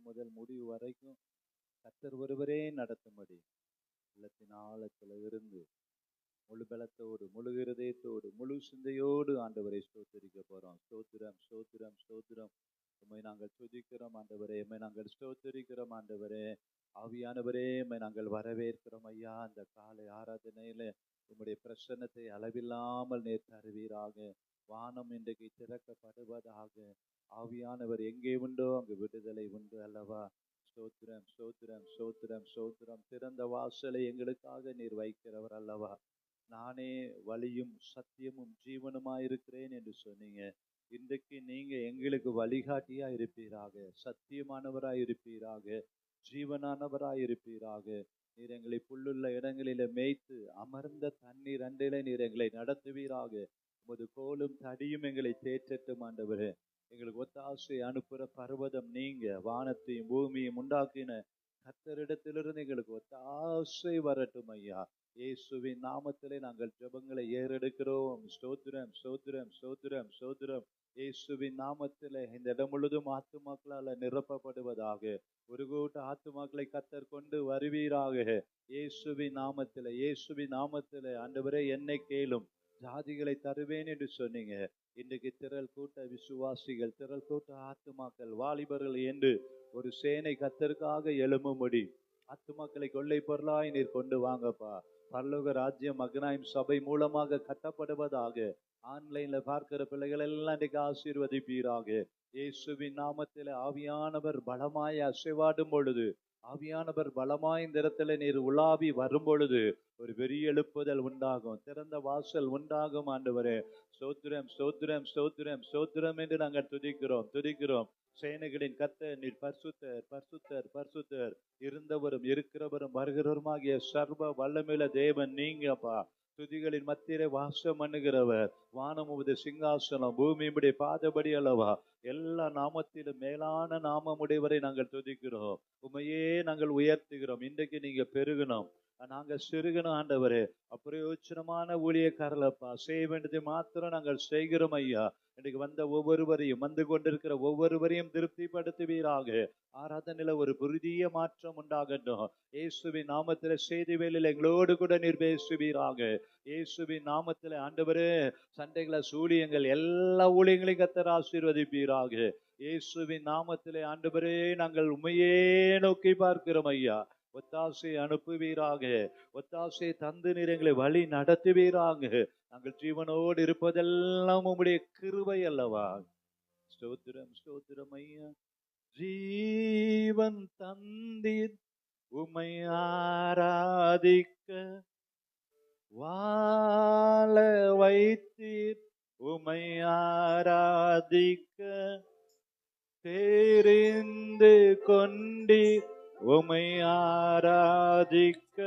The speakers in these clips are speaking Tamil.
முதல் முடிவு வரைக்கும் கர்த்தர் ஒருவரே நடத்தும்படி உள்ளத்தின் ஆழத்துல இருந்து முழு பலத்தோடு, முழு இருதயத்தோடு, முழு சிந்தையோடு ஆண்டவரை ஸ்தோத்திரிக்க போறோம். ஸ்தோத்திரம், ஸ்தோத்திரம், ஸ்தோத்திரம். உம்மை நாங்கள் துதிக்கிறோம் ஆண்டவரே, உம்மை நாங்கள் ஸ்தோத்திரிக்கிறோம் ஆண்டவரே. ஆவியானவரே, உம்மை நாங்கள் வரவேற்கிறோம் ஐயா. அந்த காலை ஆராதனையில உம்முடைய பிரசன்னத்தை அளவில்லாமல் நீர் தருவீராக. வானம் இன்றைக்கு திறக்கப்படுவதாக. ஆவியானவர் எங்கே உண்டோ அங்கு விடுதலை உண்டு அல்லவா? ஸ்தோத்திரம், ஸ்தோத்திரம், ஸ்தோத்திரம், ஸ்தோத்திரம். திறந்த வாசலை எங்களுக்காக நீர் வைக்கிறவர் அல்லவா? நானே வழியும் சத்தியமும் ஜீவனுமாயிருக்கிறேன் என்று சொன்னீங்க. இன்றைக்கு நீங்க எங்களுக்கு வழிகாட்டியா இருப்பீராக, சத்தியமானவராய் இருப்பீராக, ஜீவனானவராய் இருப்பீராக. நீர் எங்களை புல்லுள்ள இடங்களில மேய்த்து அமர்ந்த தண்ணீர் அண்டையில நீர் எங்களை நடத்துவீராக. உமது கோலும் தடியும் எங்களை தேற்றட்டும் ஆண்டவரே. எங்களுக்கு ஒத்தாசை அனுப்புற பர்வதம் நீங்க, வானத்தையும் பூமியையும் உண்டாக்கின கர்த்தரிடத்திலிருந்து எங்களுக்கு ஒத்தாசை வரட்டும் ஐயா. இயேசுவின் நாமத்திலே நாங்கள் ஜெபங்களை ஏறெடுக்கிறோம். ஸ்தோத்திரம், ஸ்தோத்திரம், ஸ்தோத்திரம், ஸ்தோத்திரம். இயேசுவின் நாமத்திலே இந்த இடம் முழுதும் ஆத்துமாக்களால் நிரப்பப்படுவதாக. ஒரு கூட்ட ஆத்துமாக்களை கர்த்தர் கொண்டு வருவீராக. இயேசுவின் நாமத்திலே, இயேசுவின் நாமத்திலே ஆண்டவரே என்னை கேளும், ஜாதிகளை தருவேன் என்று சொன்னீங்க. இன்றைக்கு திரள் கூட்ட விசுவாசிகள், திரள் கூட்ட ஆத்துமாக்கள், வாலிபர்கள் என்று ஒரு சேனை கர்த்தருக்காக எழும்பும்படி ஆத்துமாக்களை கொள்ளை பொருளாய் நீர் கொண்டு வாங்கப்பா. பரலோக ராஜ்யம் மகனாயும் சபை மூலமாக கட்டப்படுவதாக. ஆன்லைன்ல பார்க்கிற பிள்ளைகள் எல்லாம் இன்றைக்கு ஆசீர்வதிப்பீராக. இயேசுவின் நாமத்தில் ஆவியானவர் பலமாய் அசைவாடும் பொழுது, ஆவியானவர் பலமாய் இந்த இடத்துல நீர் உலாவி வரும் பொழுது ஒரு பெரிய எழுப்புதல் உண்டாகும், திறந்த வாசல் உண்டாகும் ஆண்டவரே. ஸ்தோத்திரம், ஸ்தோத்திரம், ஸ்தோத்திரம், ஸ்தோத்திரம் என்று நாங்கள் துதிக்கிறோம், துதிக்கிறோம். சேனைகளின் கர்த்தர் நீர் பரிசுத்தர், பரிசுத்தர், பரிசுத்தர். இருந்தவரும் இருக்கிறவரும் வருகிறவருமாகிய சர்வ வல்லமையுள்ள தேவன் நீங்கப்பா. துதிகளின் மத்தியிலே வாசம் பண்ணுகிறவர். வானம் உமது சிங்காசனம், பூமி உம்முடைய பாதபடி அல்லவா? எல்லா நாமத்திலும் மேலான நாமமுடையவரை நாங்கள் துதிக்கிறோம். உமையே நாங்கள் உயர்த்துகிறோம். இன்றைக்கு நீங்க பெருகணும், நாங்க சிறுகணும் ஆண்டவரே. அப்பிரயோஜனமான ஊழியக்காரலப்பா, செய்ய வேண்டியதை மாத்திரம் நாங்கள் செய்கிறோம் ஐயா. இன்னைக்கு வந்த ஒவ்வொருவரையும், வந்து கொண்டிருக்கிற ஒவ்வொருவரையும் திருப்திப்படுத்துவீராக. ஆராதனையில ஒரு புதிய மாற்றம் உண்டாகட்டும். இயேசுவின் நாமத்தில செய்தி வேளையில எங்களோடு கூட நீர் பேசுவீராக. இயேசுவின் நாமத்தில ஆண்டவரே, சண்டைகளை சூழியங்கள் எல்லா ஊழியங்களையும் கர்த்தர் ஆசீர்வதிப்பீராக. இயேசுவின் நாமத்திலே ஆண்டவரே, நாங்கள் உம்மையே நோக்கி பார்க்கிறோம் ஐயா. ஒத்தாசை அனுப்புவீராக. ஒத்தாசை தந்து நீர் எங்களை வழி நடத்துவீராக. நாங்கள் ஜீவனோடு இருப்பதெல்லாம் உம்முடைய கிருபை அல்லவா? ஸ்தோத்திரம், ஸ்தோத்திரம் ஐயா. ஜீவன் தந்தீர், உம்மை ஆராதிக்க வாழ வைத்தீர், உம்மை ஆராதிக்க தெரிந்து கொண்டீர், உம்மை ஆராதிக்க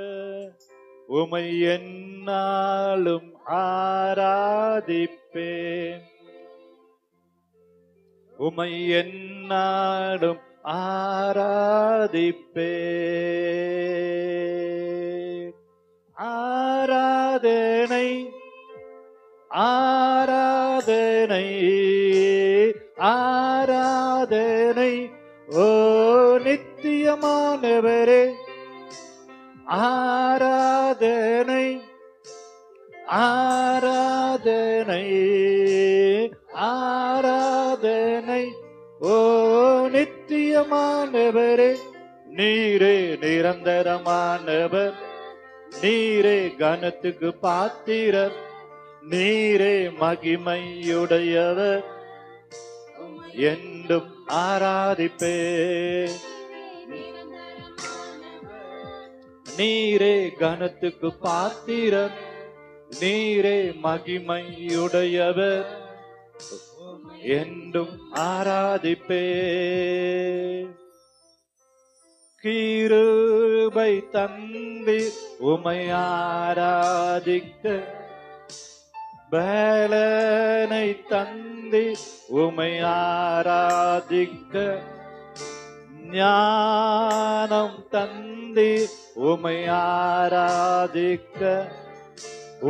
உம்மை என்னாலும் ஆராதிப்பேன், உம்மை என்னாலும் ஆராதிப்பேன். ஆராதனை, ஆராதனை, ஆராதனை ஓ நித்தியமானவரே. ஆராதனை, ஆராதனை, ஆராதனை ஓ நித்தியமானவரே. நீரே நிரந்தரமானவர், நீரே கனத்துக்கு பாத்திரர், நீரே மகிமையுடையவர், என்றும் ஆராதிப்பே. நீரே கனத்துக்கு பாத்திரர், நீரே மகிமையுடையவர், என்றும் ஆராதிப்பே. கிருபை தந்தி உமை ஆராதிக்க, பலனை தந்தி உமை ஆராதிக்க, ஞானம் தந்தி உமை ஆராதிக்க,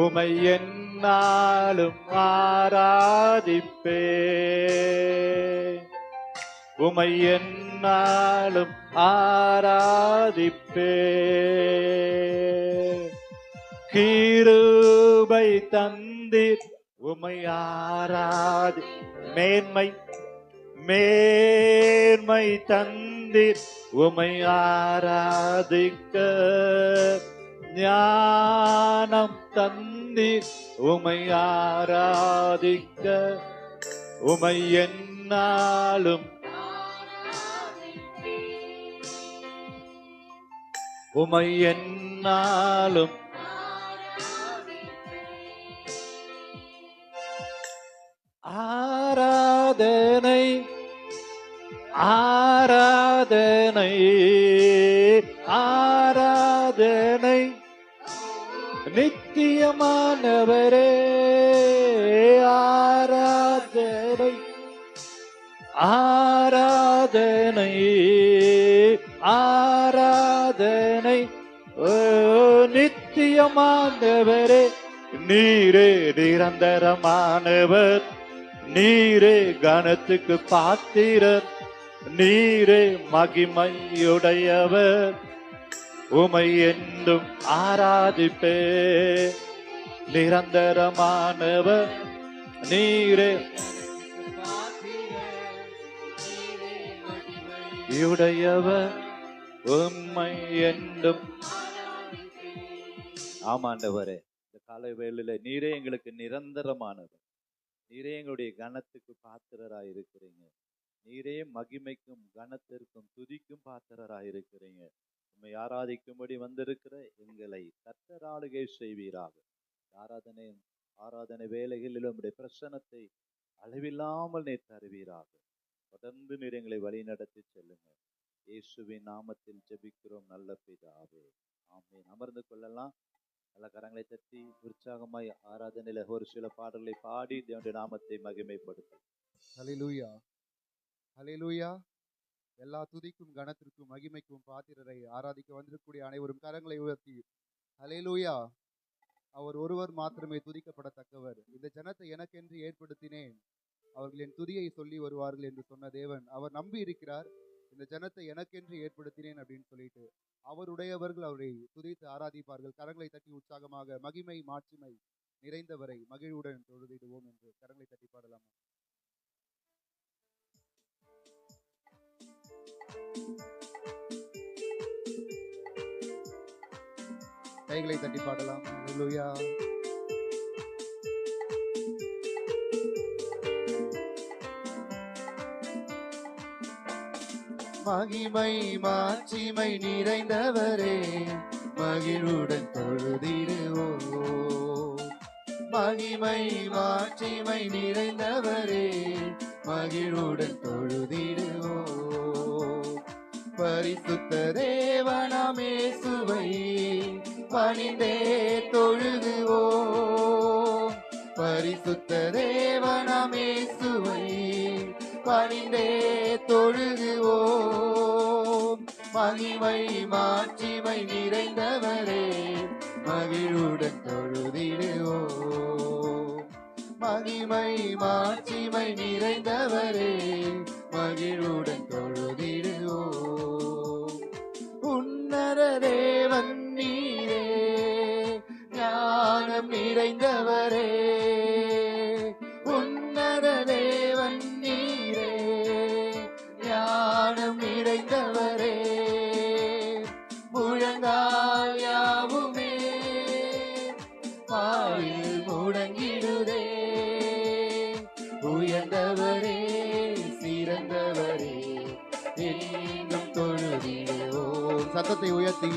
உமை என்னாலும் ஆராதிப்பே, உமை என்னாலும் ஆராதிப்பே. கிருபை தந்தீர் உமை ஆராதி, மேன்மை மேன்மை தந்தீர் உமை ஆராதிக்க, ஞானம் தந்தீர் உமை ஆராதிக்க, உமை என்னாலும் உமை என்னாலும் ஆராதனை ஆராதனை ஆராதனை நித்தியமானவரே, ஆராதனை ஆராதனை ஆராதனை நித்தியமானவரே. நீரே நிரந்தரமானவர், நீரே கனத்துக்கு பாத்திரர், நீரே மகிமையுடையவர், உமை என்றும் ஆராதிப்பே. நிரந்தரமானவர் நீரே உடையவர், உம்மை என்றும். ஆமாண்டவரே, இந்த காலை வேளையில நீரே எங்களுக்கு நிரந்தரமானவர், நீரே எங்களுடைய கனத்துக்கு பாத்திரராய் இருக்கிறீங்க, நீரே மகிமைக்கும் கனத்திற்கும் துதிக்கும் பாத்திரராய் இருக்கிறீங்க. உம்மை ஆராதிக்கும்படி வந்திருக்கிற எங்களை கர்த்தர் ஆளுகை செய்வீராக. ஆராதனை வேலைகளில் உம்முடைய பிரசன்னத்தை அளவில்லாமல் நீர் தருவீராக. தொடர்ந்து நீர் எங்களை வழி நடத்தி செல்லுங்க. இயேசுவின் நாமத்தில் ஜெபிக்கிறோம் நல்ல பிதாவே, ஆமென். அமர்ந்து கொள்ளலாம். நல்ல கரங்களை தட்டி உற்சாகமாய் ஆராதனையில ஒரு சில பாடல்களை பாடி தேவனுடைய நாமத்தை மகிமைப்படுத்தும். ஹல்லேலூயா, ஹல்லேலூயா. எல்லா துதிக்கும் கனத்திற்கும் மகிமைக்கும் பாத்திரரை ஆராதிக்க வந்திருக்கக்கூடிய அனைவரும் கரங்களை உயர்த்தி ஹல்லேலூயா. அவர் ஒருவர் மாத்திரமே துதிக்கப்படத்தக்கவர். இந்த ஜனத்தை எனக்கென்று ஏற்படுத்தினேன், அவர்கள் என் துதியை சொல்லி வருவார்கள் என்று சொன்ன தேவன் அவர் நம்பி இருக்கிறார். இந்த ஜனத்தை எனக்கென்று ஏற்படுத்தினேன் அப்படின்னு சொல்லிட்டு அவருடையவர்கள் அவரை துதித்து ஆராதிப்பார்கள். கரங்களை தட்டி உற்சாகமாக மகிமை மாட்சிமை நிறைந்தவரை மகிழ்வுடன் தொழுதிடுவோம் என்று கரங்களை தட்டி பாடலாம். கைகளை தட்டி பாடலாம். ஹல்லேலூயா. மகிமை மாட்சிமை நிறைந்தவரே மகிழ்வுடன் தொழுதிடுவோம். மகிமை மாட்சிமை நிறைந்தவரே மகிழ்வுடன் தொழுதிடுவோம். பரிசுத்த தேவனாம் இயேசுவை பணிந்தே தொழுதுவோம். பரிசுத்த தேவனாம் இயேசுவை பணிந்தே தொழுதுவோம். மகிமை மாட்சிமை நிறைந்தவரே மகிழ்வுடன் தொழுதிடுவோம். மகிமை மாட்சிமை நிறைந்தவரே மகிழ்வுடன் தொழுதிடுவோம். உன்னத தேவன் நீரே, ஞானம் நிறைந்தவரே. உன்னத தேவன் நீரே, ஞானம் நிறைந்தவரே. முழங்கால் யாவுமே பாயில் முடங்கிடுதே. உயர்ந்தவரே சிறந்தவரே என்றும் தொழுதிடுவோம். சத்தத்தை உயர்த்தி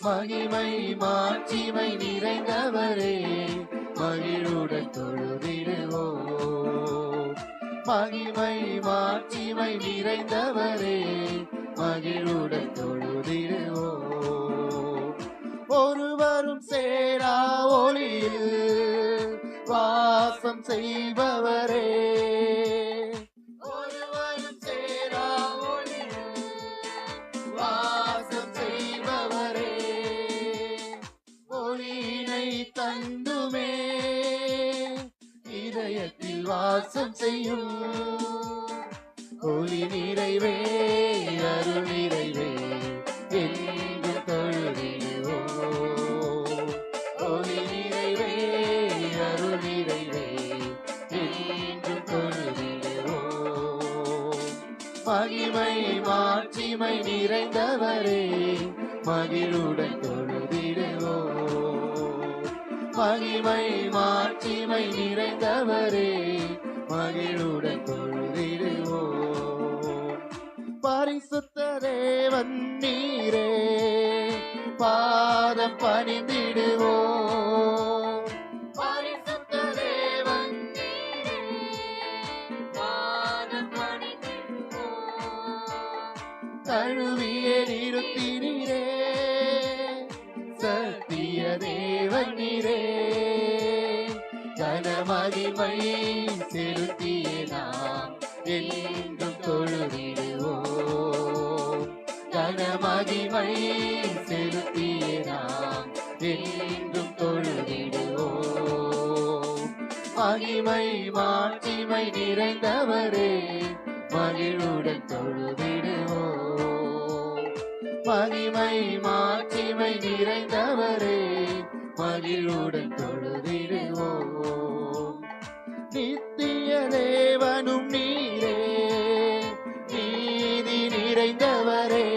மகிமை மாட்சிமை நிறைந்தவரே மகிழ்வுடன் தொழுதிடுவோம். மகிமை மாட்சிமை நிறைந்தவரே மகிழ்வுடன் தொழுதிடுவோம். ஒருவரும் சேரா ஒளியில் வாசம் செய்பவரே. ஒருவரும் சேரா ஒளியில் வாசம் செய்பவரே. ஒளியினை தந்துமே வாசம் செய்யும் ஒளி நிறைவே அருள் நிறைவே என்றும் தொழுதிடுவோம். ஒளி நிறைவே அருள் நிறைவே என்றும் தொழுதிடுவோம். மகிமை மாட்சிமை நிறைந்தவரே மகிழுடன் தொழுதிடுவோம். மகிமை மாட்சிமை நிறைந்தவரே மகிழுடன் தொழுதிடுவோம். பரிசுத்த தேவன் நீரே பாதம் பணிந்திடுவோம். பரிசுத்த தேவன் நீரே பாதம் பணிந்திடுவோம். தழுவியே நிறுத்தினீரே சத்திய தேவன் நீரே கனமகிமை செலுத்தியே நாம் என்றும் தொழுதிடுவோம். கனமகிமை செலுத்தியே நாம் என்றும் தொழுதிடுவோம். மகிமை மாட்சிமை நிறைந்தவரே மகிழுடன் தொழுதிடுவோம். மகிமை மாட்சிமை நிறைந்தவரே மகிழுடன் தொழுதிடுவோம். நித்திய தேவனும் நீரே நீதி நிறைந்தவரே.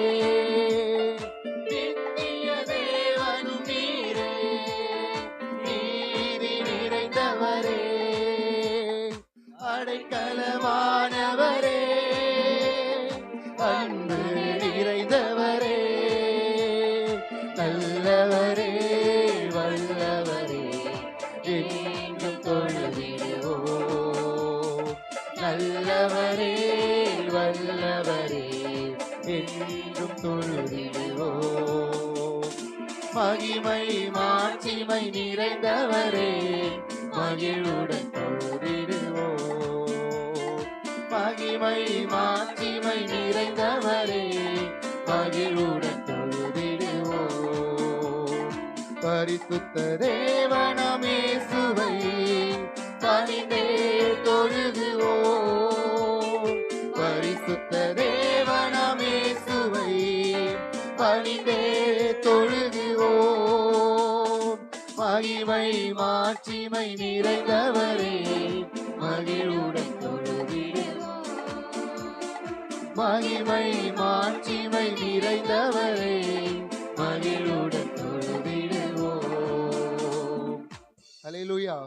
நித்திய தேவனும் நீரே நீதி நிறைந்தவரே. அடைக்கலமானவரே அன்பு நிறைந்தவரே. நல்லவரே வல்லவரே என்றும் தொழுதிடுவோம். நல்லவரே வல்லவரே என்றும் தொழுதிடுவோம். மகிமை மாட்சிமை நிறைந்தவரே மகிழுடன் தொழுதிடுவோம். மகிமை மாட்சிமை நிறைந்தவரே மகிழுடன் தொழுதிடுவோம். பரிசுத்த தேவனாம் இயேசுவை பணிந்தே தொழுதுவோம். பரிசுத்த தேவனாம் இயேசுவை பணிந்தே தொழுதுவோம். மகிமை மாட்சிமை நிறைந்தவரே மகிழுடன் தொழுதிடுவோம். மகிமை மாட்சிமை நிறைந்தவரே மகிழுடன் தொழுதிடுவோம். ஹல்லேலூயா.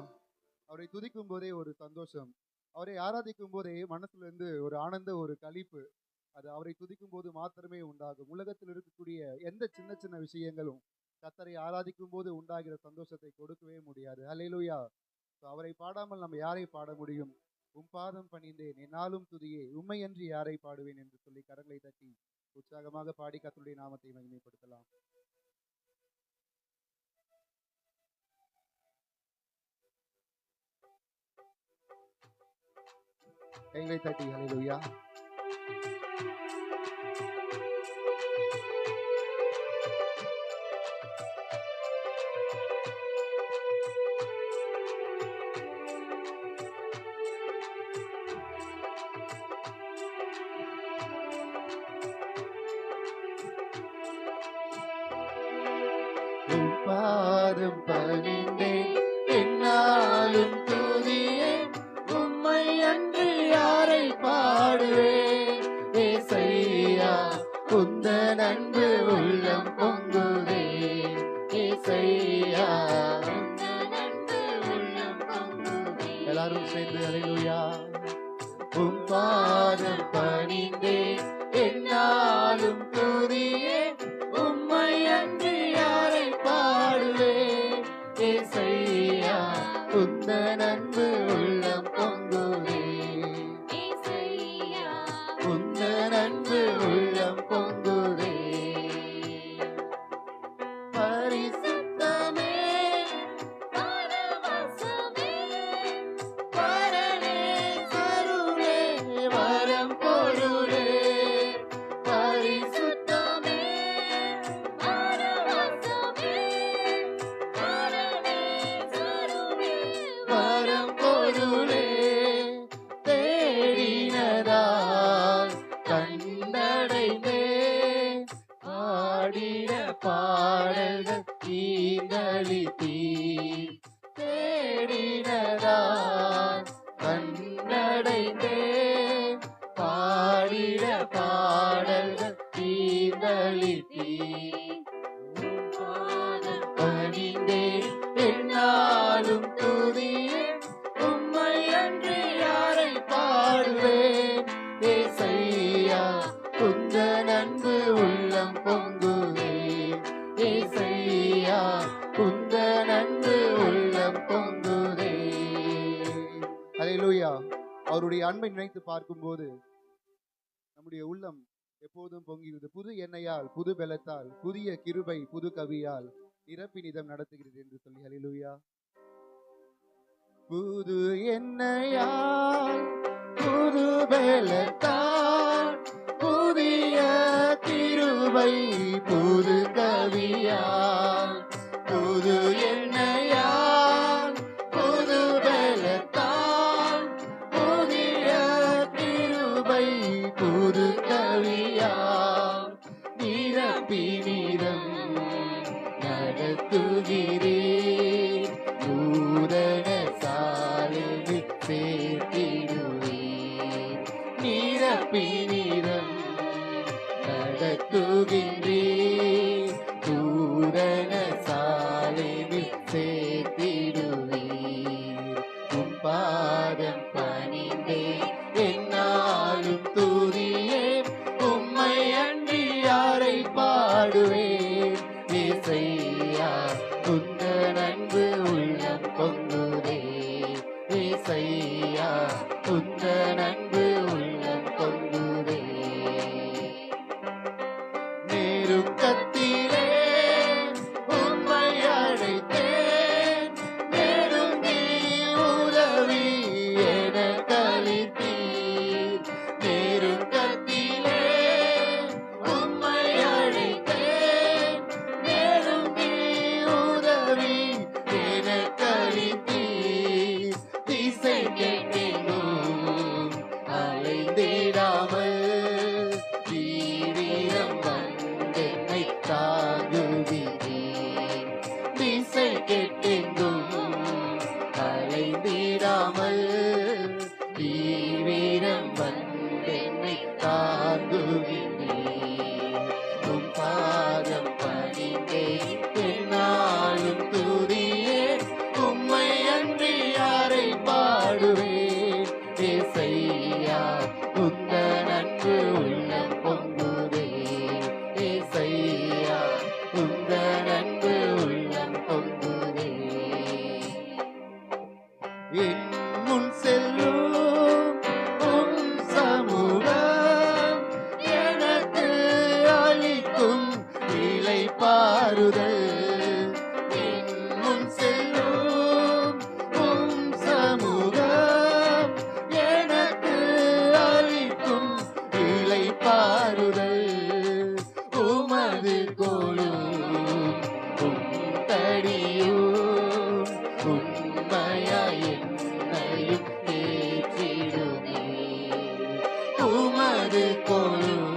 அவரை துதிக்கும் போதே ஒரு சந்தோஷம், அவரை ஆராதிக்கும் போதே மனசுல இருந்து ஒரு ஆனந்த ஒரு களிப்பு, அது அவரை துதிக்கும் போது மாத்திரமே உண்டாகும். உலகத்தில் இருக்கக்கூடிய எந்த சின்ன சின்ன விஷயங்களும் கர்த்தரை ஆராதிக்கும் போது உண்டாகிற சந்தோஷத்தை கொடுக்கவே முடியாது. ஹல்லேலூயா. அவரை பாடாமல் நம்ம யாரை பாட முடியும்? உம் பாதம் பணிந்தேன் என்னாலும் துதியே உம்மையன்றி யாரை பாடுவேன் என்று சொல்லி கரங்களை தட்டி உற்சாகமாக பாடி கர்த்தருடைய நாமத்தை மகிமைப்படுத்தலாம். கைகளை தட்டி ஹல்லேலூயா. பாதம் பணிந்தேன் என்னாலும் துதியேன் உம்மை அன்று யாரை பாடுவேன். ஏசையா உந்தன் அன்பு உள்ளம் பொங்குதே. ஏசையா உந்தன் அன்பு உள்ளம் பொங்குதே. எல்லாரும் சேர்ந்து ஹல்லேலூயா. உம் பாதம் பணிந்தேன் என்னாலும் துதியேன் உம்மை அன்று யாரை பாடுவேன். ஏசையா உந்தன் அன்பு உள்ளம் பொங்குதே. ஏசையா உந்தன் அன்பு உள்ளம் பொங்குதே. பரிசுத்தமே பரவசமே பரனே சருளே வரம் பொருளே. பரிசுத்தமே பரவசமே பரனே சருளே வரம் தேடினதால் கண்டடைந்தேன். பாடிட பாடல்கள் தீர்ந்தளித்தீர். பணிந்தேன் என்னாலும் துதியேன். உம்மை அன்றி யாரை பாடுவேன்? ஏசையா உந்தன் அன்பு உள்ளம் பொங்குதே. ஏசையா உந்தன் அன்பு உள்ளம் பொங்குதே. ஹல்லேலூயா. அவருடைய அன்பை நினைத்து பார்க்கும்போது நம்முடைய உள்ளம் எப்போதும் பொங்குகிறது. புது எண்ணெயால், புது பலத்தால், புதிய கிருபை, புது கவியால் நிரப்பி நிதம் நடத்துகிறது என்று சொல்லி ஹல்லேலூயா. புது எண்ணெயால், புது பலத்தால், புதிய கிருபை, புது கவியால். புது எண்ணெயால், புது பலத்தால், புதிய கிருபை, புது கவியால் நிரப்பி நிதம் நடத்துகிறேன். நூதன சாலையில் சேர்த்திடுவேன். நிரப்பி நிதம் நடத்துகின்றேன். நூதன சாலையில் சேர்த்திடுவேன். உம் பாதம் பணிந்தேன் என்னாலும் துதியேன். உம்மை அன்றி யாரை பாடுவேன்? ஏசையா உந்தன் அன்பு உள்ளம் பொங்குதே. ஏசையா உந்தன் அன்பு உள்ளம் பொங்குதே. நெருக்கத்திலே உம்மை அழைத்தேன். நெருங்கி உதவி எனக்கு அளித்தீர். நெருக்கத்திலே உம்மை அழைத்தேன். நெருங்கி உதவி எனக்கு அளித்தீர். திசை கெட்டெங்கும் அலைந்திடாமல் தீவிரம் வந்தென்னை தாங்குகிறேன். திசை கெட்டெங்கும் அலைந்திடாமல் தீவிரம் வந்தென்னை தாங்குகிறேன். உம் பாதம் பணிந்தேன் என்னாலும் துதியேன். உம்மை அன்றி யாரை பாடுவேன்? ஏசையா உந்தன் அன்பு உள்ளம் பொங்குதே. ஏசையா உந்தன் அன்பு உள்ளம் பொங்குதே. என் முன் செல்லும் உம் சமூகம் எனக்கு அளிக்கும் இளைப்பாறுதல். என் முன் செல்லும் உம் சமூகம் எனக்கு அளிக்கும் இளைப்பாறுதல். உமது கோலும் உம் தடியும் உண்மையாய் என்னையும் தேற்றிடுமே. உமது கோலும்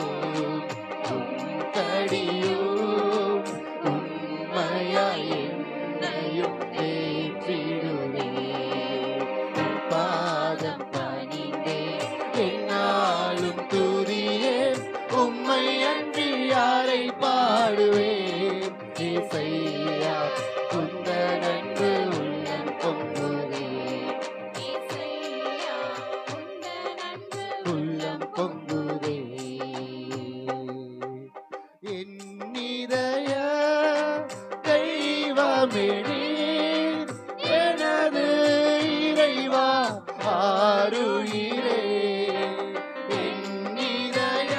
உம் தடியும் உண்மையாய் என்னையும் தேற்றிடுமே. உம் பாதம் பணிந்தேன் என்னாலும் துதியேன். உம்மை அன்றி யாரை பாடுவேன்? ஏசையா உந்தன் அன்பு உள்ளம் பொங்குதே. உள்ளம் பொங்குதே. என் இதய தெய்வமே நீர், எனது இறைவா ஆருயிரே. என் இதய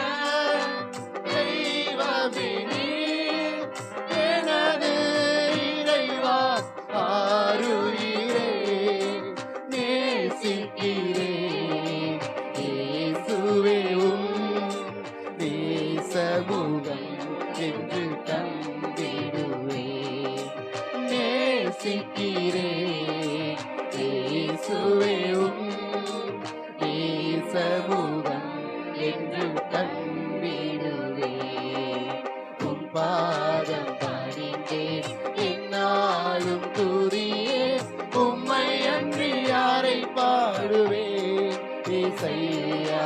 தெய்வமே நீர், எனது இறைவா ஆருயிரே. நேசிக்கிறேன் இயேசுவே உம் நேசமுகம் என்று தந்திடுவேன். நேசிக்கிறேன் இயேசுவே உம் நேசமுகம் என்று தந்திடுவேன். உம் பாதம் பணிந்தேன் என்னாலும் துதியேன். உம்மை ஏசையா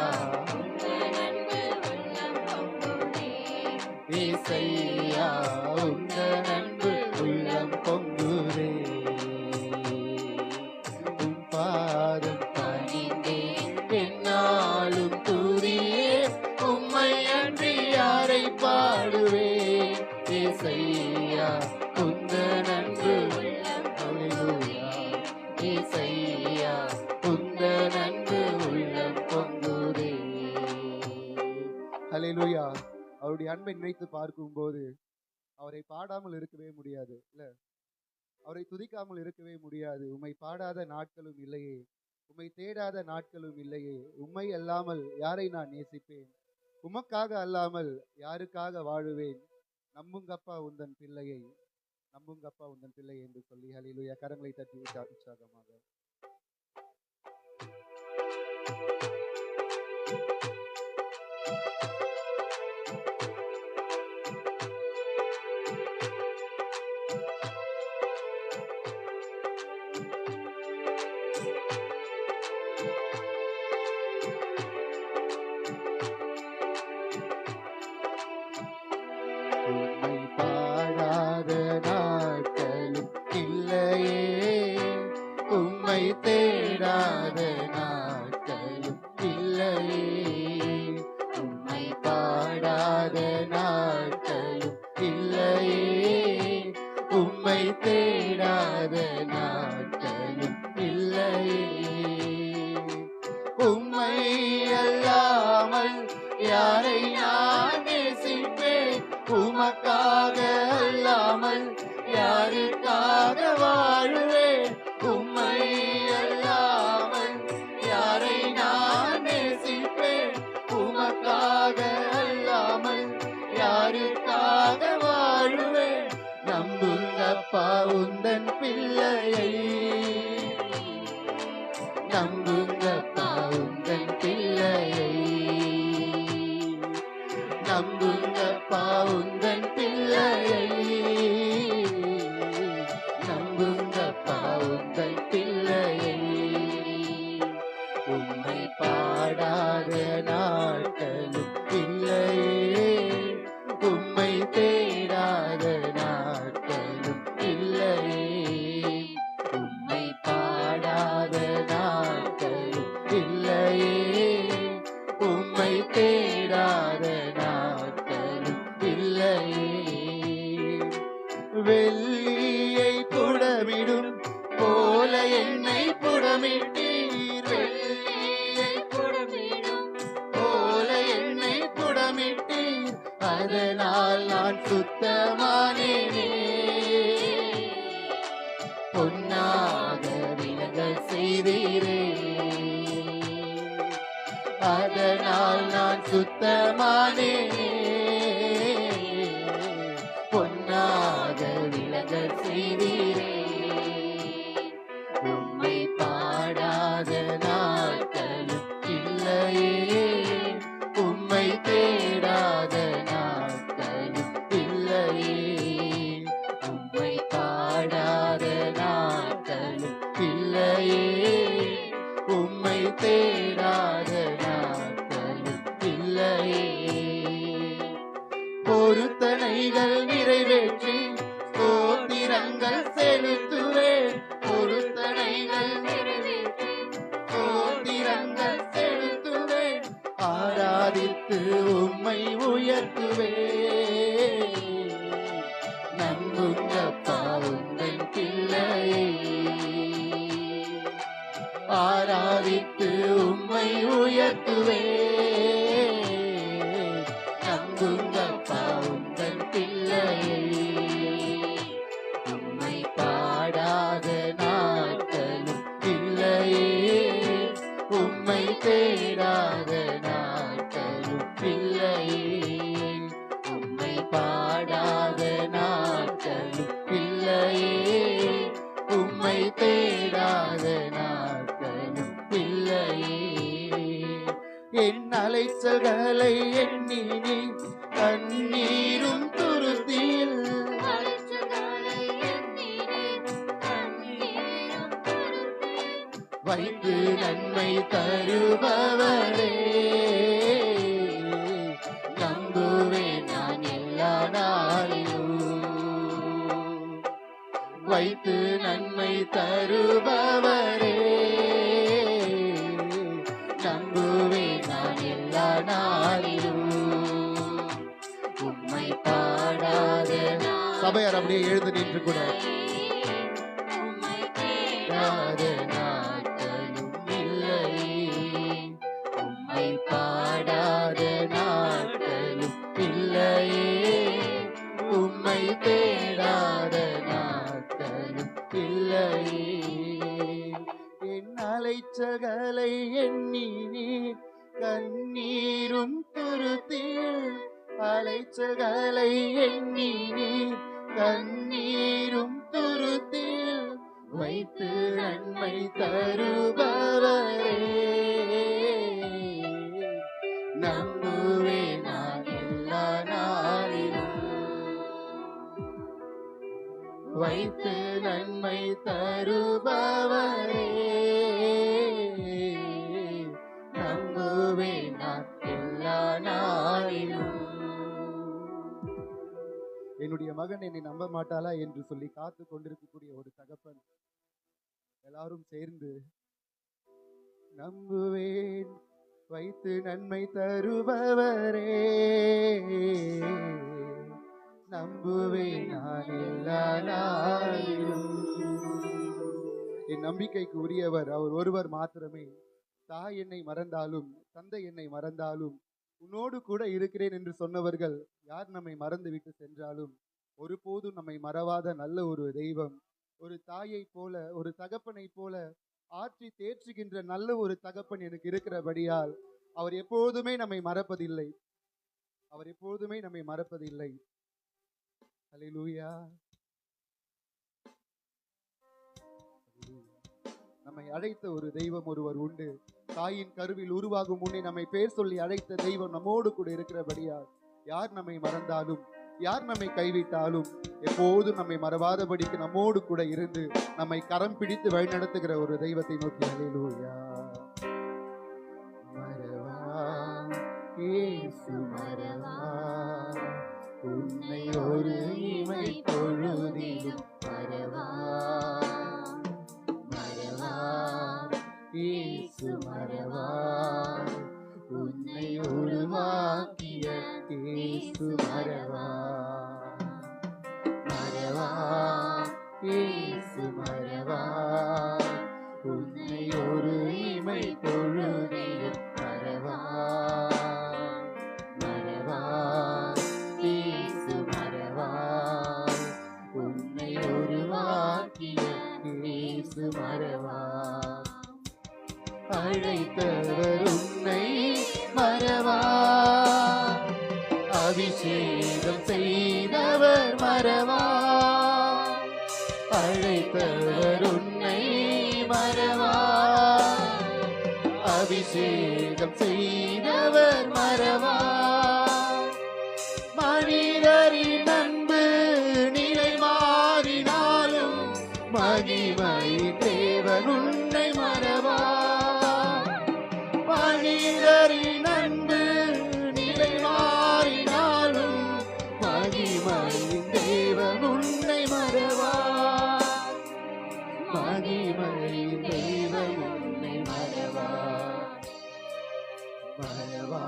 ஏசையா உந்த நன்பு உள்ளம் பொங்குதே உம் பாதம் பணிந்தேன் என்னாலும் துதியே உம்மை அன்றி யாரை பாடுவேன் ஏசையா உந்த நன்பு ஹல்லேலூயா ஏசையா உந்த நன்பு உள்ளம் பொங்குதே. ஹல்லேலூயா. அவருடைய அன்பை நினைத்து பார்க்கும்போது அவரை பாடாமல் இருக்கவே முடியாது, இல்ல அவரை துதிக்காமல் இருக்கவே முடியாது. உம்மை பாடாத நாட்களும் இல்லையே, உம்மை தேடாத நாட்களும் இல்லையே. உம்மை அல்லாமல் யாரை நான் நேசிப்பேன், உமக்காக அல்லாமல் யாருக்காக வாழுவேன். நம்புங்கப்பா உந்தன் பிள்ளையை, நம்புங்கப்பா உந்தன் பிள்ளை என்று சொல்லி ஹல்லேலூயா கரங்களை தட்டி உற்சாகமாக உம்மை பாடாத நாட்களும் இல்லையே, உம்மை தேடாத நாட்களும் இல்லையே. உம்மை பாடாத நாட்களும் இல்லையே, உம்மை தேடாத நாட்களும் இல்லையே. உம்மை அல்லாமல் யாரை நான் நேசிப்பேன், உமக்காக அல்லாமல் யாருக்காக வாழுவேன். உம்மை அல்லாமல் யாரை நான் நேசிப்பேன், உமக்காக அல்லாமல் யாருக்காக வாழுவேன். நம்புங்கப்பா உந்தன் பிள்ளையை, நம்புங்கப்பா உந்தன் பிள்ளையை, நம்புங்கப்பா உந்தன் பிள்ளையை, நம்புங்கப்பா உந்தன் பிள்ளையை. உம்மை பாடாத நாட்களும் இல்லையே, உம்மை தேடாத நாட்களும் இல்லையே. உம்மை பாடாத நாட்களும் இல்லையே, உம்மை தேடாத நாட்களும் இல்லையே. வெள்ளியை புடமிடும் போல என்னை புடமிட்டீர், வெள்ளியை புடமிடும் போல என்னை புடமிட்டீர். அதனால் நான் சுத்தமானேனே, பொன்னாக விலகல் செய்தீரே. அதனால் நான் சுத்தமானேனே, பொன்னாக விலகல் செய்தீரே. உம்மை பாடாத நாட்களும் இல்லையே, உம்மை தேடாத நாட்களும் இல்லையே. உம்மை பாடாத நாட்களும் இல்லையே, உம்மை தேடாத நாட்களும் இல்லையே. பொருத்தனைகள் நிறைவேற்றி ஸ்தோத்திரங்கள் செலுத்துவேன், பொருத்தனைகள் நிறைவேற்றி ஸ்தோத்திரங்கள் செலுத்துவேன். ஆராதித்து உம்மை உயர்த்துவேன். நம்புங்கப்பா உந்தன் பிள்ளையை, ஆராதித்து உம்மை உயர்த்துவேன். நம்புங்கப்பா உந்தன் பிள்ளையை. உம்மை பாடாத நாட்களும் இல்லையே, உம்மை தேடாத நாட்களும் இல்லையே. உம்மை பாடாத நாட்களும் இல்லையே, உம்மை தேடாத நாட்களும் இல்லையே. என் அலைச்சல்களை எண்ணி நீ கண்ணீரும் துருத்தியில், வைத்து நன்மை தருபவரே, நம்புவேன் நான் எல்லா நாளிலும். வைத்து நன்மை தருபவரே, நம்புவேன் நான் எல்லா நாளிலும். உம்மை பாடாத சபையார் அப்படியே எழுந்து நின்று கூட நாட்களும் இல்லை, உம்மை பாடாத நாட்களும் இல்லையே, உம்மை தேடாத நாட்களும் இல்லையே. என் அலைச்சல்களை எண்ணி நீர் கண்ணீரும் துருத்தீர், அலைச்சல்களை எண்ணி நீர் கண்ணீரும் துருத்தீர், வைத்து நன்மை தருபவரே, நம்புவேன் நான் எல்லா நாளிலும். வைத்து நன்மை தருபவரே, நம்புவேன் நான் எல்லா நாளிலும். என்னுடைய மகன் என்னை நம்ப மாட்டாளா என்று சொல்லி காத்து கொண்டிருக்கக்கூடிய ஒரு தகப்பன் எல்லாரும் சேர்ந்து நம்புவேன் வைத்து நன்மை தருபவரே, நம்புவேன் நான் எல்லா நாளிலும். என் நம்பிக்கைக்கு உரியவர் அவர் ஒருவர் மாத்திரமே. தாய் என்னை மறந்தாலும் தந்தை என்னை மறந்தாலும் உன்னோடு கூட இருக்கிறேன் என்று சொன்னவர்கள் யார் நம்மை மறந்து விட்டு சென்றாலும் ஒருபோதும் நம்மை மறவாத நல்ல ஒரு தெய்வம், ஒரு தாயை போல ஒரு தகப்பனை போல ஆற்றி தேற்றுகின்ற நல்ல ஒரு தகப்பன் எனக்கு இருக்கிறபடியால் அவர் எப்போதுமே நம்மை மறப்பதில்லை, அவர் எப்போதுமே நம்மை மறப்பதில்லை. ஹல்லேலூயா. நம்மை அழைத்த ஒரு தெய்வம் ஒருவர் உண்டு. தாயின் கருவில் உருவாகும் முன்னே நம்மை பேர் சொல்லி அழைத்த தெய்வம் நம்மோடு கூட இருக்கிறபடியால் யார் நம்மை மறந்தாலும் யார் நம்மை கைவிட்டாலும் எப்போதும் நம்மை மறவாதபடிக்கு நம்மோடு கூட இருந்து நம்மை கரம் பிடித்து வழிநடத்துகிற ஒரு தெய்வத்தை நோக்கி ஹல்லேலூயா. மறவா இயேசு மறவா, உன்னை ஒரு இமை பொழுதிலும் மறவா. மறவா இயேசு மறவா, உன்னை உருவாக்கிய இயேசு மறவா. மறவா இயேசு மறவா, உன்னை ஒரு இமை பொழுதிலும் மறவா. மறவா இயேசு மறவா, உன்னை உருவாக்கிய இயேசு மறவா. அழைத்தவர் உன்னை மறவா, அபிஷேகம் செய்தவர் மறவா. அழைத்தவர் உன்னை மறவா, அபிஷேகம் செய்தவர் மறவா. மனிதரின் அன்பு நிலை மாறினாலும் மகிமை தேவன் உன்னை மறவா. மனிதரின் அன்பு நிலை மாறினாலும் மகிமையின் தேவன் உன்னை மறவா. மகிமையின் தேவன் உன்னை மறவா. மறவா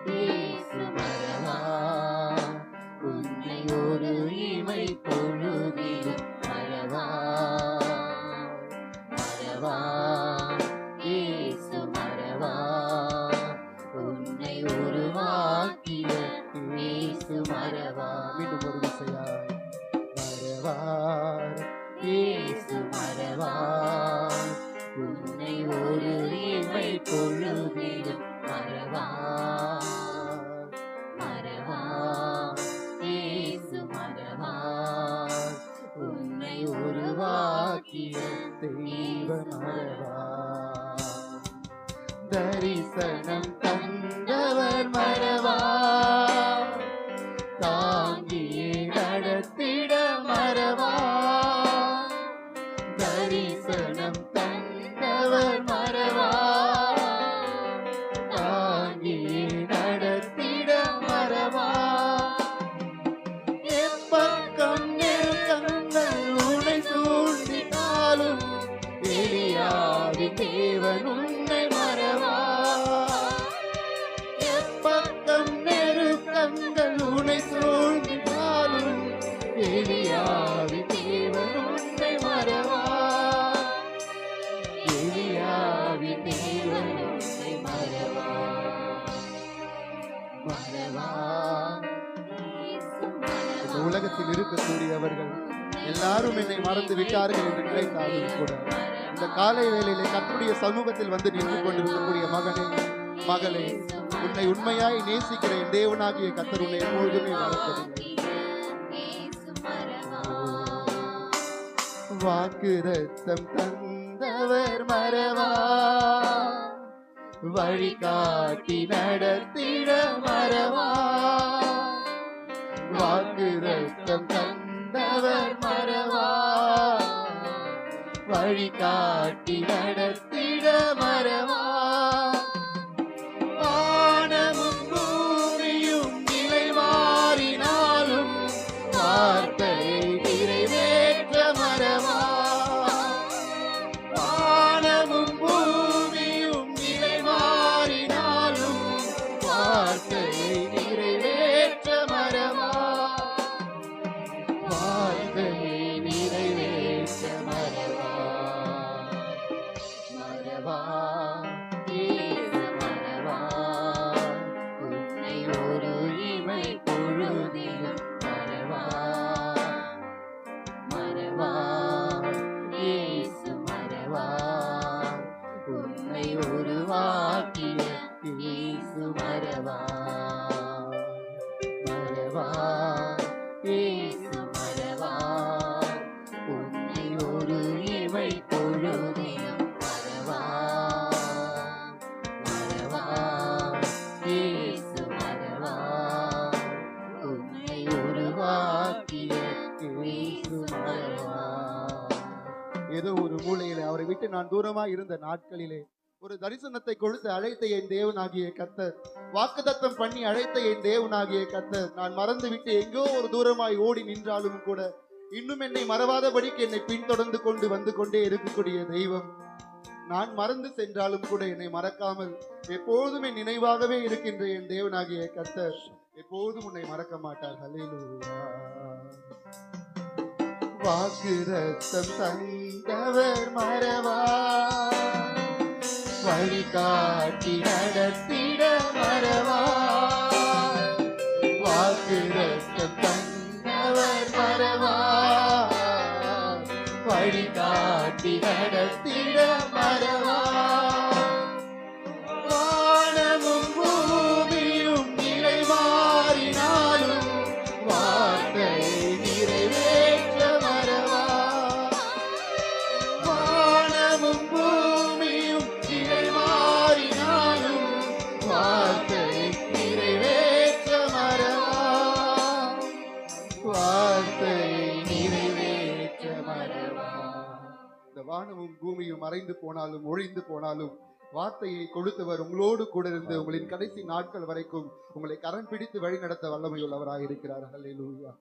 இயேசு மறவா, உன்னை ஒரு இமை பொழுதிலும் மறவா. மறவா இயேசு மறவா, உன்னை உருவாக்கிய இயேசு மறவா. மீண்டும் ஒரு விசையாய் மறவார் இயேசு மறவா, உன்னை ஒரு இமை பொழுதிலும் மறவா. மறவா இயேசு மறவா, உன்னை உருவாக்கிய தெய்வ மறவா. தரிசனம் தந்தவர் மறவா, தாங்கியே நடத்திட மறவா. தரிசனம் தந்த எலியாவின் தேவன் உன்னை மறவா. எப்பக்கம் நெருக்கங்கள் உன்னை சூழ்ந்தாலும் எலியாவின் தேவன் உன்னை மறவா. எலியாவின் தேவன் உன்னை மறவா. மறவா. இந்த உலகத்தில் இருக்கக்கூடியவர்கள் எல்லாரும் என்னை மறந்து விட்டார்கள் என்று நினைத்தாலும் கூட இந்த காலை வேளையிலே கர்த்தருடைய சமூகத்தில் வந்து நின்று கொண்டிருக்கக்கூடிய மகனே மகளே, உன்னை உண்மையாய் நேசிக்கிற என் தேவனாகிய கர்த்தர் உன்னை எப்பொழுதுமே மறப்பதில்லை. வாக்குரத்தம் தந்தவர் மறவா. வழிகாட்டி நடத்திட மறவா. வாக்குரத்தம் தந்தவர் மறவா. வழிகாட்டி நடத்திட மறவா. வானமும் பூமியும் நிலை மாறினாலும் வார்த்தையை நிறைவேற்ற மறவா. வானமும் பூமியும் நிலை மாறினாலும் வார்த்தையை நிறைவேற்ற மறவா. வார்த்தையை நிறைவேற்ற மறவா. மறவா. இயேசு மறவா. உன்னை ஒரு இமை பொழுதிலும் மறவா. மறவா. இயேசு மறவா. உன்னை உருவாக்கிய இயேசு மறவா. மறவா. இயேசு மறவா. உன்னை ஒரு இமை பொழுதிலும் மறவா. மறவா. இயேசு மறவா. உன்னை உருவாக்கிய இயேசு மறவா. ஏதோ ஒரு மூலையிலே அவரை விட்டு நான் தூரமாய் இருந்த நாட்களிலே ஒரு தரிசனத்தை கொடுத்து அழைத்த என் தேவனாகிய கர்த்தர், வாக்குத்தத்தம் பண்ணி அழைத்த என் தேவனாகிய கர்த்தர், நான் மறந்து விட்டு எங்கோ ஒரு தூரமாய் ஓடி நின்றாலும் கூட இன்னும் என்னை மறவாதபடிக்கு என்னை பின்தொடர்ந்து கொண்டு வந்து கொண்டே இருக்கக்கூடிய தெய்வம். நான் மறந்து சென்றாலும் கூட என்னை மறக்காமல் எப்போதும் என் நினைவாகவே இருக்கின்ற என் தேவனாகிய கர்த்தர் எப்போதும் உன்னை மறக்க மாட்டார். ஹல்லேலூயா. வாக்குரத்தம் தந்தவர் மறவா. வழிகாட்டி நடத்திட மறவா. வாக்குரத்தம் தந்தவர் மறவா. வழிகாட்டி நடத்திட மறவா. வானமும் பூமியும் நிலை மாறினாலும் வார்த்தையை நிறைவேற்ற மறவா. வானமும் பூமியும் நிலை மாறினாலும் வார்த்தையை நிறைவேற்ற மறவா. வார்த்தையை நிறைவேற்ற மறவா. இந்த வானமும் பூமியும் மறைந்து போனாலும் ஒழிந்து போனாலும் வார்த்தையை கொடுத்தவர் உங்களோடு கூட இருந்து உங்களின் கடைசி நாட்கள் வரைக்கும் உங்களை கரம் பிடித்து வழி நடத்த வல்லமையுள்ளவராக இருக்கிறார். ஹல்லேலூயா.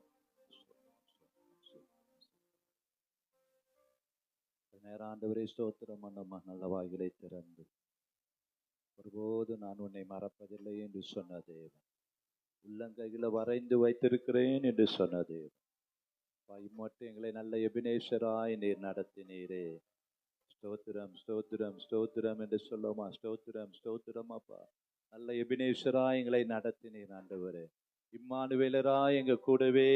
நேரம் ஆண்டவரே ஸ்தோத்திரம். அண்ணம்மா நல்ல வாய்களை திறந்து ஒருபோது நான் உன்னை மறப்பதில்லை என்று சொன்ன தேவன், உள்ளங்கையில வரைந்து வைத்திருக்கிறேன் என்று சொன்ன தேவன், மட்டும் எங்களை நல்ல எபினேசராய் நீர் நடத்தினீரே. ஸ்தோத்திரம் ஸ்தோத்திரம் ஸ்தோத்திரம் என்று சொல்லுமா. ஸ்தோத்திரம் ஸ்தோத்திரம் அப்பா. நல்ல எபினேசராய் எங்களை நடத்தினீர் ஆண்டவரே. இம்மானுவேலராய் எங்க கூடவே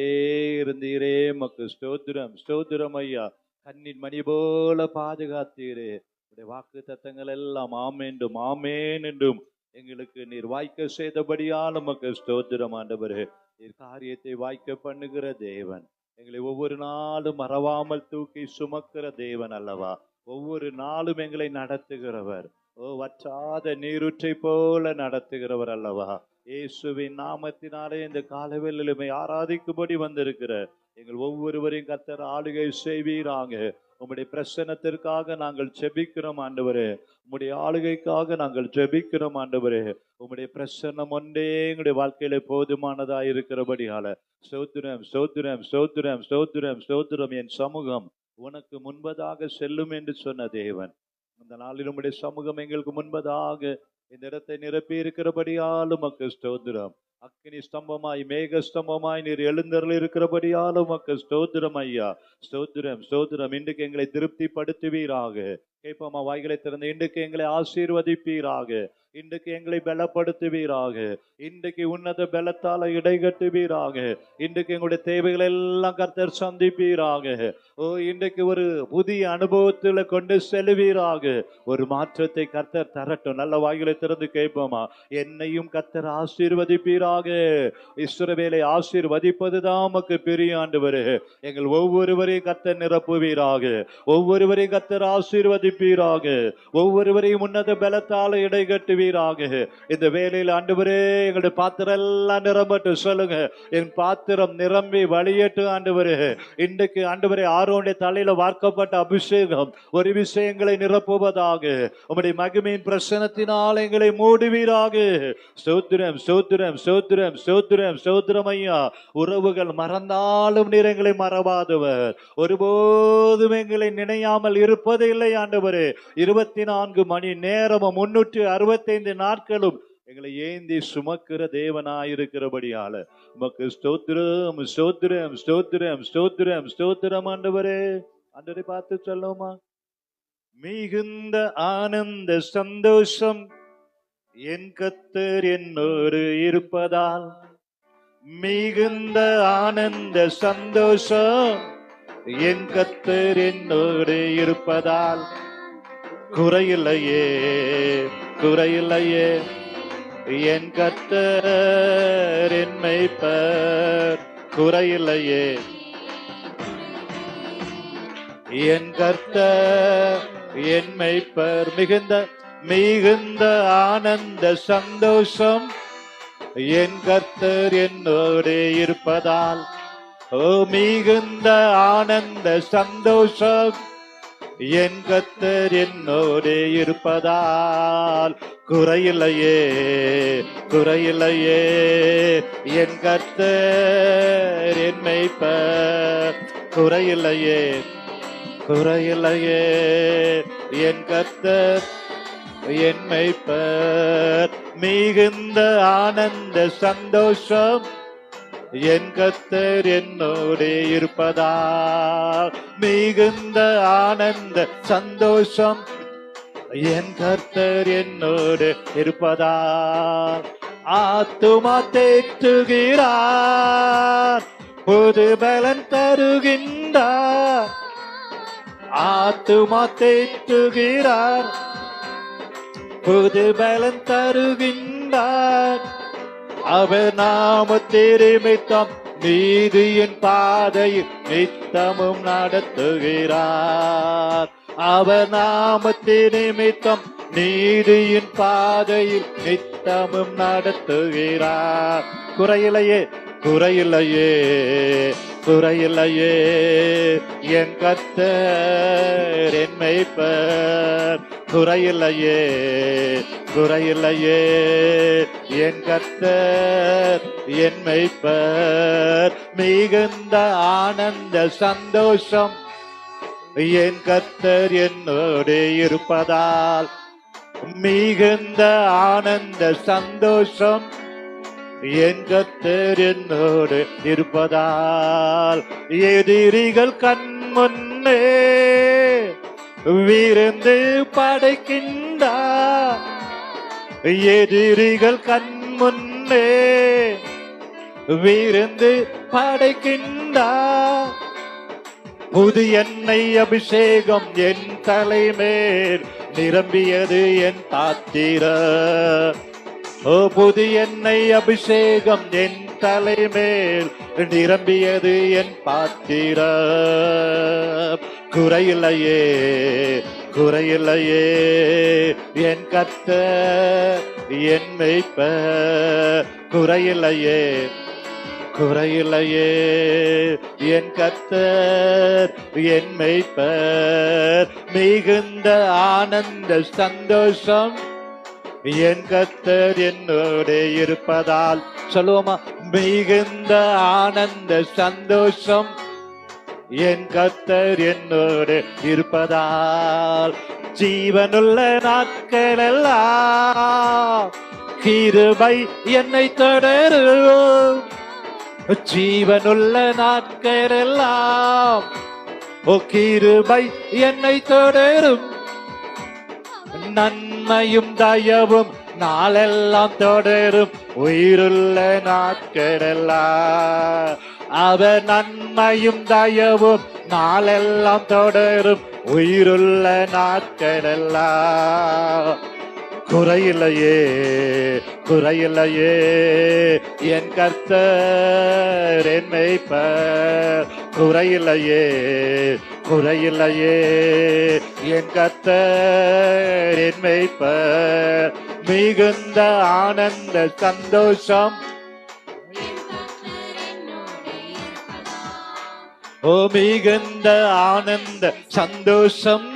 இருந்தீரே. மக்கு ஸ்தோத்திரம் ஸ்தோத்திரம் ஐயா. கண்ணின் மணி போல பாதுகாத்தீரே. உடைய வாக்கு தத்தங்கள் எல்லாம் ஆமேன்றும் ஆமேன் என்றும் எங்களுக்கு நீர் வாய்க்க செய்தபடியால் உமக்கு ஸ்தோத்திரம் ஆண்டவரே. நீர் காரியத்தை வாய்க்க பண்ணுகிற தேவன், எங்களை ஒவ்வொரு நாளும் மறவாமல் தூக்கி சுமக்கிற தேவன் அல்லவா. ஒவ்வொரு நாளும் எங்களை நடத்துகிறவர். வற்றாத நீருற்றை போல நடத்துகிறவர் அல்லவா. இயேசுவின் நாமத்தினாலே இந்த காலவெளியிலுமே ஆராதிக்கும்படி வந்திருக்கிற எங்கள் ஒவ்வொருவரையும் கர்த்தர் ஆளுகை செய்வீராங்க. உம்முடைய பிரசன்னத்திற்காக நாங்கள் ஜெபிக்கிறோம் ஆண்டவரே. உம்முடைய ஆளுகைக்காக நாங்கள் ஜெபிக்கிறோம் ஆண்டவரே. உம்முடைய பிரசன்னம் ஒன்றே எங்களுடைய வாழ்க்கையில போதுமானதா இருக்கிறபடியால ஸ்தோத்திரம் ஸ்தோத்திரம் ஸ்தோத்திரம் ஸ்தோத்திரம் ஸ்தோத்திரம். என் சமூகம் உனக்கு முன்பதாக செல்லும் என்று சொன்ன தேவன், இந்த நாளில் உம்முடைய சமூகம் எங்களுக்கு முன்பதாக இந்த இடத்தை நிரப்பி இருக்கிறபடியால் உமக்கு ஸ்தோத்திரம். அக்கினி ஸ்தம்பமாய் மேக ஸ்தம்பமாய் நீர் எழுந்தருள் இருக்கிறபடியால் உமக்கு ஸ்தோத்திரம் ஐயா. ஸ்தோத்திரம் ஸ்தோத்திரம். இன்றைக்கு எங்களை திருப்திப்படுத்துவீராக. கேட்போமா? வாய்களை திறந்து இன்றைக்கு எங்களை ஆசீர்வதிப்பீராக. இன்றைக்கு எங்களை பலப்படுத்துவீராக. இன்றைக்கு உன்னத பலத்தால இடைகட்டுவீராக. இன்றைக்கு எங்களுடைய தேவைகள் எல்லாம் கர்த்தர் சந்திப்பீராக. ஓ, இன்றைக்கு ஒரு புதிய அனுபவத்துல கொண்டு செல்வீராக. ஒரு மாற்றத்தை கர்த்தர் தரட்டும். நல்ல வாய்களை திறந்து கேட்போமா? என்னையும் கர்த்தர் ஆசீர்வதிப்பீராக. இஸ்ரவேலை ஆசீர்வதிப்பதுதான் உமக்கு பெரிய ஆண்டவரே. எங்கள் ஒவ்வொருவரையும் கர்த்தர் நிரப்புவீராக. ஒவ்வொருவரையும் கர்த்தர் ஆசீர்வதிப்பீராக. ஒவ்வொருவரையும் உன்னத பலத்தால இடைகட்டுவீராக. இந்த வேலையில் ஆண்டவரே எங்களுடைய பாத்திரம் எல்லாம் நிரம்பட்டும். சொல்லுங்க, என் பாத்திரம் நிரம்பி வழியட்டு ஆண்டவரே. இன்றைக்கு ஆண்டவரே ஆரோனுடைய தலையில வார்க்கப்பட்ட அபிஷேகம் ஒரு விஷயங்களை நிரப்புவதாக. உம்முடைய மகிமையின் பிரசனத்தினால் எங்களை மூடுவீராக. ஸ்தோத்திரம் ஸ்தோத்திரம் ஸ்தோத்திரம் ஸ்தோத்திரம் ஸ்தோத்திரம் ஐயா. உறவுகள் மறந்தாலும் நீர் எங்களை மறவாதவர். ஒருபோதும் எங்களை நினையாமல் இருப்பதில்லை ஆண்டவரே. 24 மணி நேரமும் 365 நாட்களும் எங்களை ஏந்தி சுமக்கிற தேவனாயிருக்கிறபடியால உமக்கு ஸ்தோத்திரம் ஸ்தோத்திரம் ஸ்தோத்திரம் ஸ்தோத்திரம் ஸ்தோத்திரம் ஆண்டவரே. ஆண்டவரை பார்த்து சொல்லுமா? மிகுந்த ஆனந்த சந்தோஷம் என் கர்த்தர் என்னோடு இருப்பதால். மிகுந்த ஆனந்த சந்தோஷம் என் கர்த்தர் என்னோடு இருப்பதால். குறையில்லையே குறையில்லையே என் கர்த்தர் என் மேய்ப்பர். குறையில்லையே என் கர்த்தர் என் மேய்ப்பர். மிகுந்த ஆனந்த சந்தோஷம் என் கர்த்தர் என்னோடு இருப்பதால். ஓ, மிகுந்த ஆனந்த சந்தோஷம் என் கர்த்தர் என்னோடு இருப்பதால். குறையில்லையே குறையில்லையே என் கர்த்தர் என் மேய்ப்பர். குறையில்லையே குறையில்லையே என் கர்த்தர் என் மேய்ப்பர். மிகுந்த ஆனந்த சந்தோஷம் என் கர்த்தர் என்னோடு இருப்பதால். மிகுந்த ஆனந்த சந்தோஷம் என் கர்த்தர் என்னோடு இருப்பதால். ஆத்துமா தேற்றுகிறார், புது பலன் தருகின்றார். ஆத்துமா தேற்றுகிறார், புது பலன் தருகின்றார். அவர் நாமத்தின் நிமித்தம் நீதியின் பாதையில் நித்தமும் நடத்துகிறார். அவர் நாமத்தின் நிமித்தம் நீதியின் பாதையில் நித்தமும் நடத்துகிறார். குறையில்லையே குறையில்லையே குறையில்லையே என் கர்த்தர் என் மேய்ப்பர். குறையில்லையே குறையில்லையே என் கர்த்தர் என் மேய்ப்பர். மிகுந்த ஆனந்த சந்தோஷம் என் கர்த்தர் என்னோடு இருப்பதால். மிகுந்த ஆனந்த சந்தோஷம் என் கர்த்தர் என்னோடு இருப்பதால். எதிரிகள் கண் முன்னே விருந்து படைக்கின்றார். எதிரிகள் கண் முன்னே விருந்து படைக்கின்றார். புது எண்ணெய் அபிஷேகம் என் தலைமேல் நிரம்பியது என் பாத்திரம். ஓ, புது எண்ணெய் அபிஷேகம் என் தலைமேல் நிரம்பியது என் பாத்திரம். குறையில்லையே குறையில்லையே என் கர்த்தர் என் மேய்ப்பர். குறையில்லையே குறையில்லையே என் கர்த்தர் என் மேய்ப்பர். மிகுந்த ஆனந்த சந்தோஷம் என் கர்த்தர் என்னோடு இருப்பதால். சொல்லுவோமா? மிகுந்த ஆனந்த சந்தோஷம் என் கர்த்தர் என்னோடு இருப்பதால். ஜீவனுள்ள நாட்களெல்லாம் கிருபை என்னை தொடரும். ஜீவனுள்ள நாட்களெல்லாம் கிருபை என்னை தொடரும். நன்மையும் தயவும் நாளெல்லாம் தொடரும். உயிருள்ள நாட்களெல்லாம் அவர் நன்மையும் தயவும் நாளெல்லாம் தொடரும். உயிருள்ள நாட்களெல்லாம் குறையில்லையே குறையில்லையே என் கர்த்தர் என் மேய்ப்பர். குறையில்லையே குறையில்லையே என் கர்த்தர் என் மேய்ப்பர். மிகுந்த ஆனந்த சந்தோஷம் மிகுந்த ஆனந்த சந்தோஷம்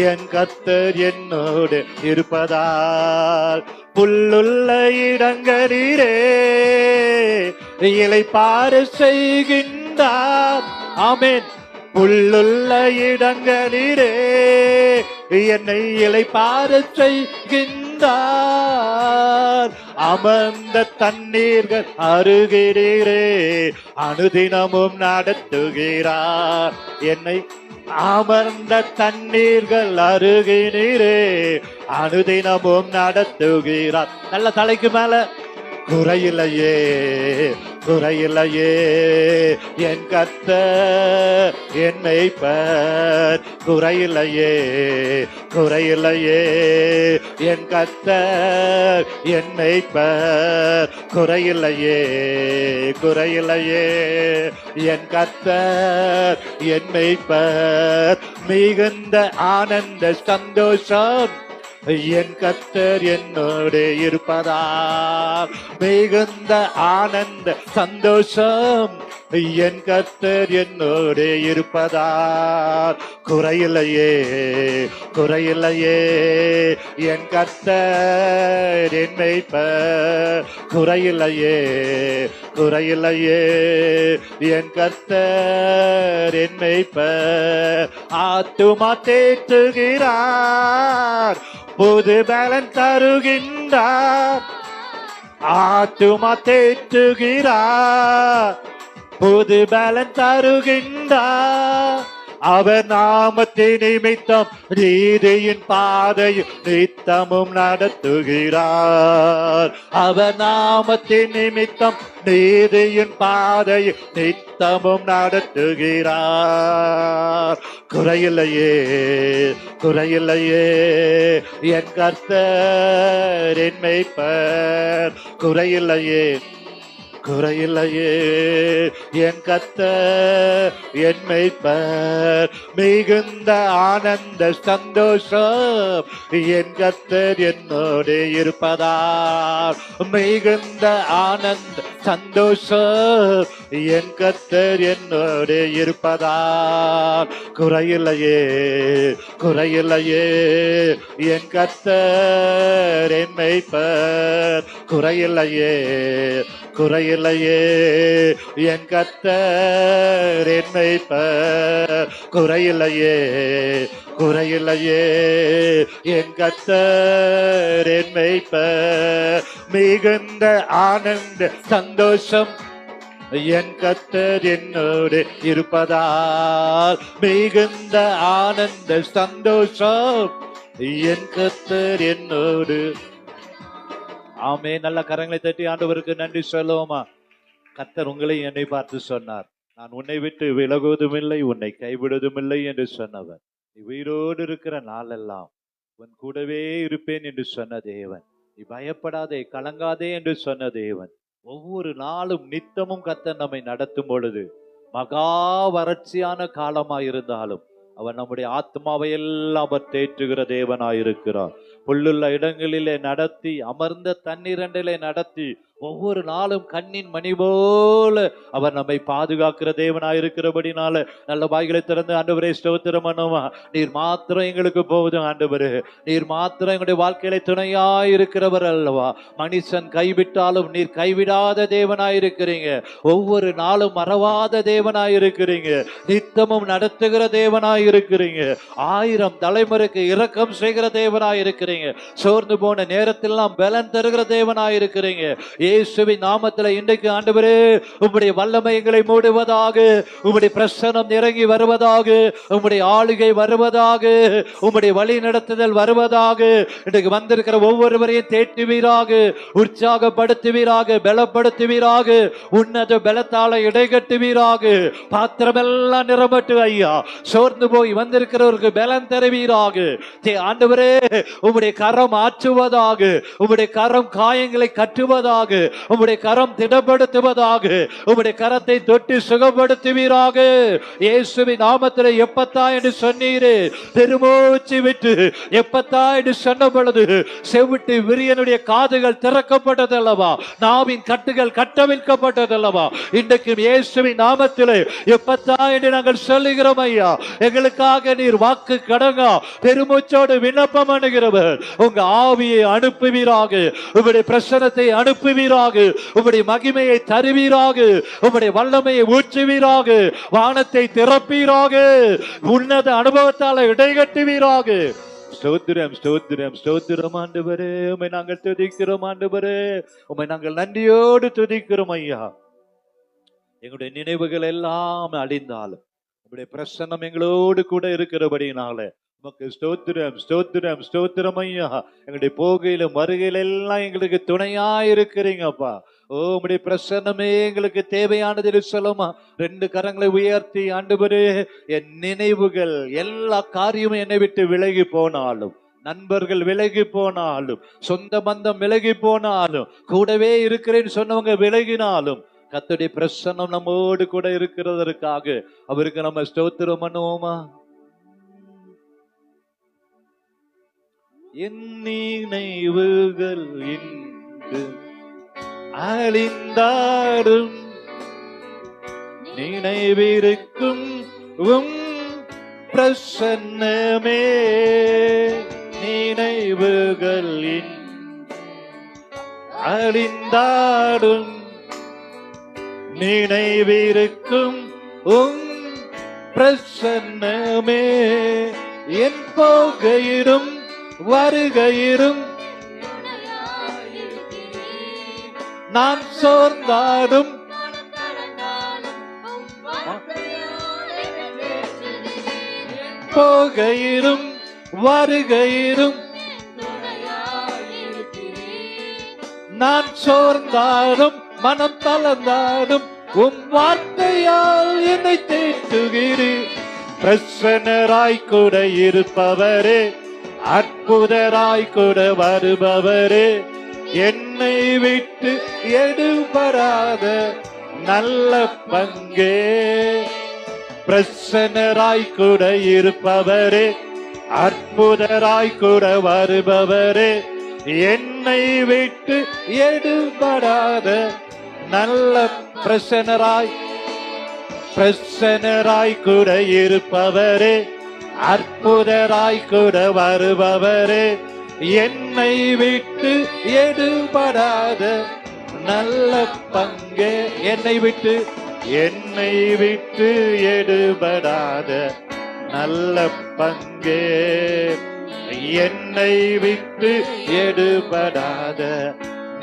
என் கர்த்தர் என்னோடு இருப்பதால் புல்லுள்ள இடங்களிலே இளைப்பாற செய்கின்றார். ஆமென். புல்லுள்ள இடங்களிலே என்னை இளைப்பாற செய்கின்றார். அமர்ந்த தண்ணீர்கள் அருகிலே அனுதினமும் நடத்துகிறார் என்னை. அமர்ந்த தண்ணீர்கள் அருகினீரே அனுதினமும் நடத்துகிறார். நல்ல தலைக்கு மேல குறையில்லையே குறையில்லையே என் கர்த்தர் என் மேய்ப்பர். குறையில்லையே குறையில்லையே என் கர்த்தர் என் மேய்ப்பர். குறையில்லையே குறையில்லையே என் கர்த்தர் என் மேய்ப்பர். மிகுந்த ஆனந்த சந்தோஷம் என் கர்த்தர் என்னோடு இருப்பதால். மிகுந்த ஆனந்த சந்தோஷம் என் கர்த்தர் என்னோடு இருப்பதால். குறையில்லையே குறையில்லையே என் கர்த்தர் என் மேய்ப்பர். குறையில்லையே குறையில்லையே என் கர்த்தர் என் மேய்ப்பர். ஆத்துமா தேற்றுகிறார் புது பலன் தருகின்றார். ஆத்துமா தேற்றுகிறார் புது பலன் தருகின்றார். அவர் நாமத்தின் நிமித்தம் நீதியின் பாதையும் நித்தமும் நடத்துகிறார். அவர் நாமத்தின் நிமித்தம் நீதியின் பாதையும் நித்தமும் நடத்துகிறார். குறையில்லையே குறையில்லையே என் கர்த்தர் என் மேய்ப்பர். குறையில்லையே குறையில்லையே என் கர்த்தர் என் மேய்ப்பர். மிகுந்த ஆனந்த சந்தோஷம் என் கர்த்தர் என்னோடு இருப்பதால். மிகுந்த ஆனந்த சந்தோஷம் என் கர்த்தர் என்னோடு இருப்பதால். குறையில்லையே குறையில்லையே என் கர்த்தர் என் மேய்ப்பர். குறையில்லையே குறையில்லையே என் கர்த்தர் என் மேய்ப்பர். குறையில்லையே குறையில்லையே என் கர்த்தர் என் மேய்ப்பர். மிகுந்த ஆனந்த சந்தோஷம் என் கர்த்தர் என்னோடு இருப்பதால். மிகுந்த ஆனந்த சந்தோஷம் என் கர்த்தர் என்னோடு. ஆமே. நல்ல கரங்களை தட்டி ஆண்டவருக்கு நன்றி சொல்லுவோமா? கர்த்தர் உங்களை என்னை பார்த்து சொன்னார், நான் உன்னை விட்டு விலகுவதும் இல்லை உன்னை கைவிடுவதும் இல்லை என்று சொன்னவர். நீ உயிரோடு இருக்கிற நாளெல்லாம் உன் கூடவே இருப்பேன் என்று சொன்ன தேவன். நீ பயப்படாதே கலங்காதே என்று சொன்ன தேவன். ஒவ்வொரு நாளும் நித்தமும் கர்த்தர் நம்மை நடத்தும் பொழுது மகா வறட்சியான காலமாயிருந்தாலும் அவர் நம்முடைய ஆத்மாவை எல்லாம் அவர் தேற்றுகிற தேவனாயிருக்கிறார். புல்லுள்ள இடங்களிலே நடத்தி அமர்ந்த தண்ணீரண்டிலே நடத்தி ஒவ்வொரு நாளும் கண்ணின் மணி போல அவர் நம்மை பாதுகாக்கிற தேவனாயிருக்கிறபடினால நல்ல வாய்களை திறந்து ஆண்டவரே ஸ்தோத்திரம் பண்ணுமா. நீர் மாத்திரம் எங்களுக்கு போதும் ஆண்டவரே. நீர் மாத்திரம் எங்களுடைய வாழ்க்கையில துணையாயிருக்கிறவர் அல்லவா. மனுஷன் கைவிட்டாலும் நீர் கைவிடாத தேவனாயிருக்கிறீங்க. ஒவ்வொரு நாளும் மறவாத தேவனாயிருக்கிறீங்க. நித்தமும் நடத்துகிற தேவனாயிருக்கிறீங்க. 1000 தலைமுறைக்கு இரக்கம் செய்கிற தேவனாயிருக்கிறீங்க. சோர்ந்து போன நேரத்திலாம் பலன் தருகிற தேவனாயிருக்கிறீங்க. இயேசுவின் நாமத்தில் இன்றைக்கு ஆண்டவரே உம்முடைய வல்லமை எங்களை மூடுவதாக. உம்முடைய பிரசன்னம் இறங்கி வருவதாக. உம்முடைய ஆளுகை வருவதாக. உம்முடைய வழி நடத்துதல் வருவதாக. இன்றைக்கு வந்திருக்கிற ஒவ்வொருவரையும் தேற்றுவீராக, உற்சாகப்படுத்துவீராக, பலப்படுத்துவீராக, உன்னத பலத்தால இடைகட்டுவீராக. பாத்திரமெல்லாம் நிரம்பட்டு ஐயா. சோர்ந்து போய் வந்திருக்கிறவருக்கு பலன் தருவீராக. ஆண்டவரே உம்முடைய கரம் ஆற்றுவதாக. உம்முடைய கரம் காயங்களை கட்டுவதாக. உம்முடைய கரம் திடப்படுத்துவதாக. உம்முடைய கரத்தை தொட்டு சுகப்படுத்துவீராக. இயேசுவின் நாமத்தில் எப்பத்தா என்று சொன்னீரே. பெருமூச்சு விட்டு எப்பத்தா என்று சொன்ன பொழுது செவிட்டு விரியனுடைய காதுகள் திறக்கப்பட்டதல்லவா, நாவின் கட்டுகள் கட்டவிழ்க்கப்பட்டதல்லவா. இன்றைக்கும் இயேசுவின் நாமத்தில் எப்பத்தா என்று நாங்கள் சொல்லுகிறோம் ஐயா. எங்களுக்காக நீர் வாக்கு கடங்கா பெருமூச்சோடு விண்ணப்பம் அணுகிறவர். உங்க ஆவியை அனுப்புவீராக. உங்களுடைய பிரசனத்தை அனுப்புவீராக. உங்களுடைய மகிமையை தருவீராக. உங்களுடைய வல்லமையை ஊற்றுவீராக. வானத்தை திறப்பீராக. உன்னத அனுபவத்தால் இடைகட்டுவீராக. ஸ்தோத்திரம் ஸ்தோத்திரம் ஸ்தோத்திரம் ஆண்டவரே. உம்மை நாங்கள் துதிக்கிறோம் ஆண்டவரே. உம்மை நாங்கள் நன்றியோடு துதிக்கிறோம் ஐயா. எங்களுடைய நினைவுகள் எல்லாம் அழிந்தாலும் உங்களுடைய பிரசன்னம் எங்களோடு கூட இருக்கிறபடினால உமக்கு ஸ்தோத்திரம் ஸ்தோத்திரம் ஸ்தோத்திரம் ஐயா. எங்களுடைய போகையிலும் வருகையில எல்லாம் எங்களுக்கு துணையா இருக்கிறீங்கப்பா. ஓ உம்முடைய பிரசன்னமே எங்களுக்கு தேவையானது சொல்லுமா. 2 கரங்களை உயர்த்தி ஆண்டவரே, என் நினைவுகள் எல்லா காரியமும் என்னை விட்டு விலகி போனாலும், நண்பர்கள் விலகி போனாலும், சொந்த பந்தம் விலகி போனாலும், கூடவே இருக்கிறேன்னு சொன்னவங்க விலகினாலும், கர்த்தருடைய பிரசன்னம் நம்மோடு கூட இருக்கிறதற்காக அவருக்கு நம்ம ஸ்தோத்திரம் பண்ணுவோமா. என் நினைவுகள் இன்று அழிந்தாடும் நினைவிருக்கும் உம் பிரசன்னமே. நினைவுகள் அழிந்தாடும் நினைவிருக்கும் உம் பிரசன்னமே. என் போகையிலும் வருகையிலும் நான் சோர்ந்தாடும் போகையிலும் வருகையிலும் நான் சோர்ந்தாடும் மனம் தளர்ந்தாடும் உம் வார்த்தையால் என்னை தேற்றுகிறீர். பிரசன்னராய் கூட இருப்பவரே, அற்புதராய் கூட வருபவரே, என்னை விட்டு எடுபடாத நல்ல பங்கே. பிரசன்னராய் கூட இருப்பவரே, அற்புதராய் கூட வருபவரே, என்னை விட்டு எடுபடாத நல்ல பிரசன்னராய் கூட இருப்பவரே, அற்புதராய் கூட வருபவரே, என்னை விட்டு எடுபடாத நல்ல பங்கே. என்னை விட்டு எடுபடாத நல்ல பங்கே. என்னை விட்டு எடுபடாத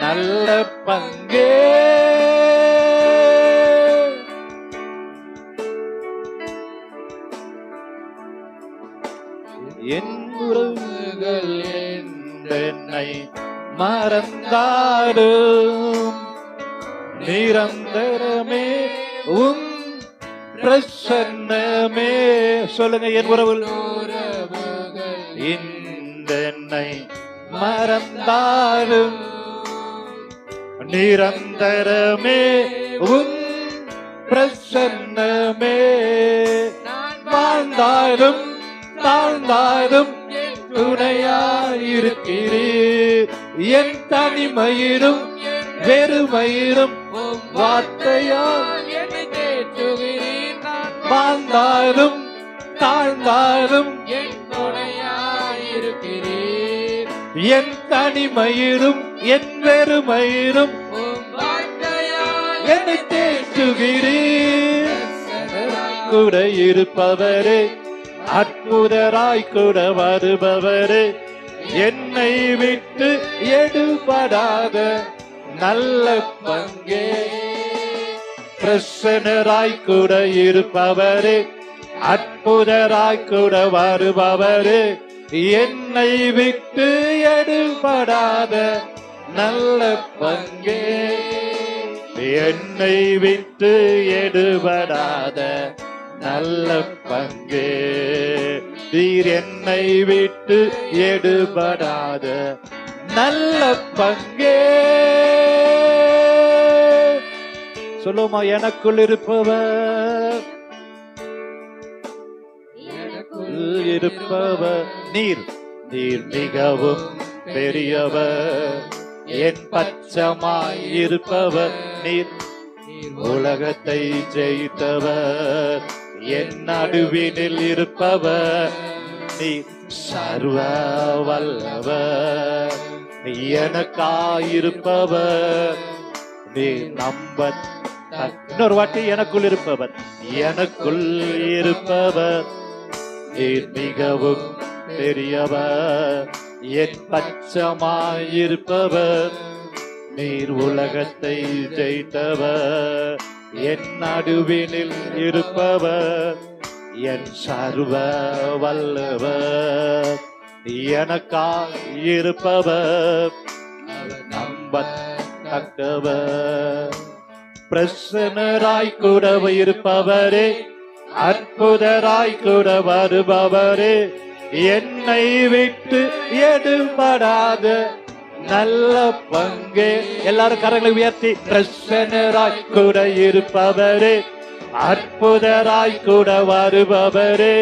நல்ல பங்கே. என் உறவுகள் என்னை மறந்தாடும் நிரந்தரமே உம் பிரசன்னமே. சொல்லுங்க, என் உறவுகள் என்னை மறந்தாடும் நிரந்தரமே உம் பிரசன்னமே. வாழ்ந்தாலும் தாழ்ந்தாலும் துணையாயிருக்கிறீர். என் தனிமையிலும் வெறுமயிரும் வார்த்தையால் என்னை தேற்றுகிறீர். நான் வாழ்ந்தாலும் தாழ்ந்தாலும் என் துணையாயிருக்கிறீர். என் தனிமயிரும் என் வெறுமயிரும் உம் வார்த்தையால் என்னை தேற்றுகிறீர். கூட இருப்பவரே, அற்புதராய் கூட வருபவரே, என்னை விட்டு எடுபடாத நல்ல பங்கே. பிரசன்னராய் கூட இருப்பவரே, அற்புதராய் கூட வருபவரே, என்னை விட்டு எடுபடாத நல்ல பங்கே. என்னை விட்டு எடுபடாத நல்ல பங்கே. நீர் என்னை விட்டு எடுபடாத நல்ல பங்கே. சொல்லுமா, எனக்குள் இருப்பவர், இருப்பவர் நீர், நீர் மிகவும் பெரியவர். என் பட்சமாய் இருப்பவர் நீர், உலகத்தை ஜெயித்தவர். என் நடுவினில் இருப்பவர் நீர், சர்வ வல்லவர். எனக்காயிருப்பவர் நீர் நம்ப. இன்னொரு வாட்டி, எனக்குள் இருப்பவர், எனக்குள் இருப்பவர் நீர் மிகவும் பெரியவர். என் பட்சமாயிருப்பவர் நீர், உலகத்தை ஜெயித்தவர். என் நடுவினில் இருப்பவர் என் சர்வ வல்லவர். எனக்காயிருப்பவர் நம்பத்தக்கவர். பிரசன்னராய் கூட இருப்பவரே, அற்புதராய் கூட வருபவரே, என்னை விட்டு எடுபடாத நல்ல பங்கே. எல்லாரும் கரங்களை உயர்த்தி, பிரசன்னராய் கூட இருப்பவரே, அற்புதராய் கூட வருபவரே,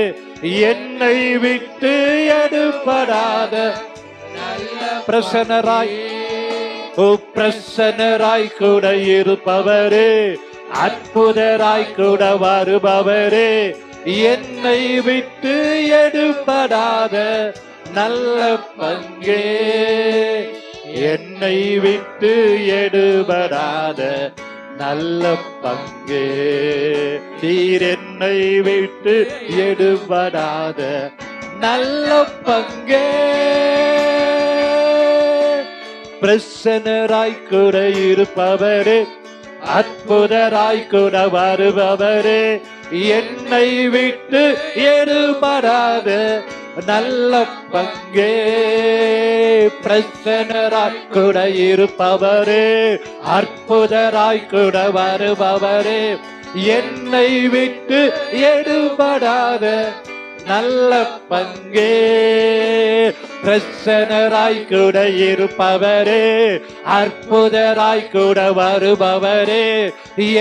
என்னை விட்டு எடுபடாத நல்ல பிரசன்னராய். ஓ பிரசன்னராய் கூட இருப்பவரே, அற்புதராய் கூட வருபவரே, என்னை விட்டு எடுபடாத நல்ல பங்கே. என்னை விட்டு எடுபடாத நல்ல பங்கே. நீர் என்னை விட்டு எடுபடாத நல்ல பங்கே. பிரசன்னராய் கூட இருப்பவரே, அற்புதராய் கூட வருபவரே, என்னை விட்டு எடுபடாத நல்ல பங்கே. பிரசன்னராய் கூட இருப்பவரே, அற்புதராய் கூட வருபவரே, என்னை விட்டு எடுபடாத நல்ல பங்கே. பிரசன்னராய் கூட இருப்பவரே, அற்புதராய் கூட வருபவரே,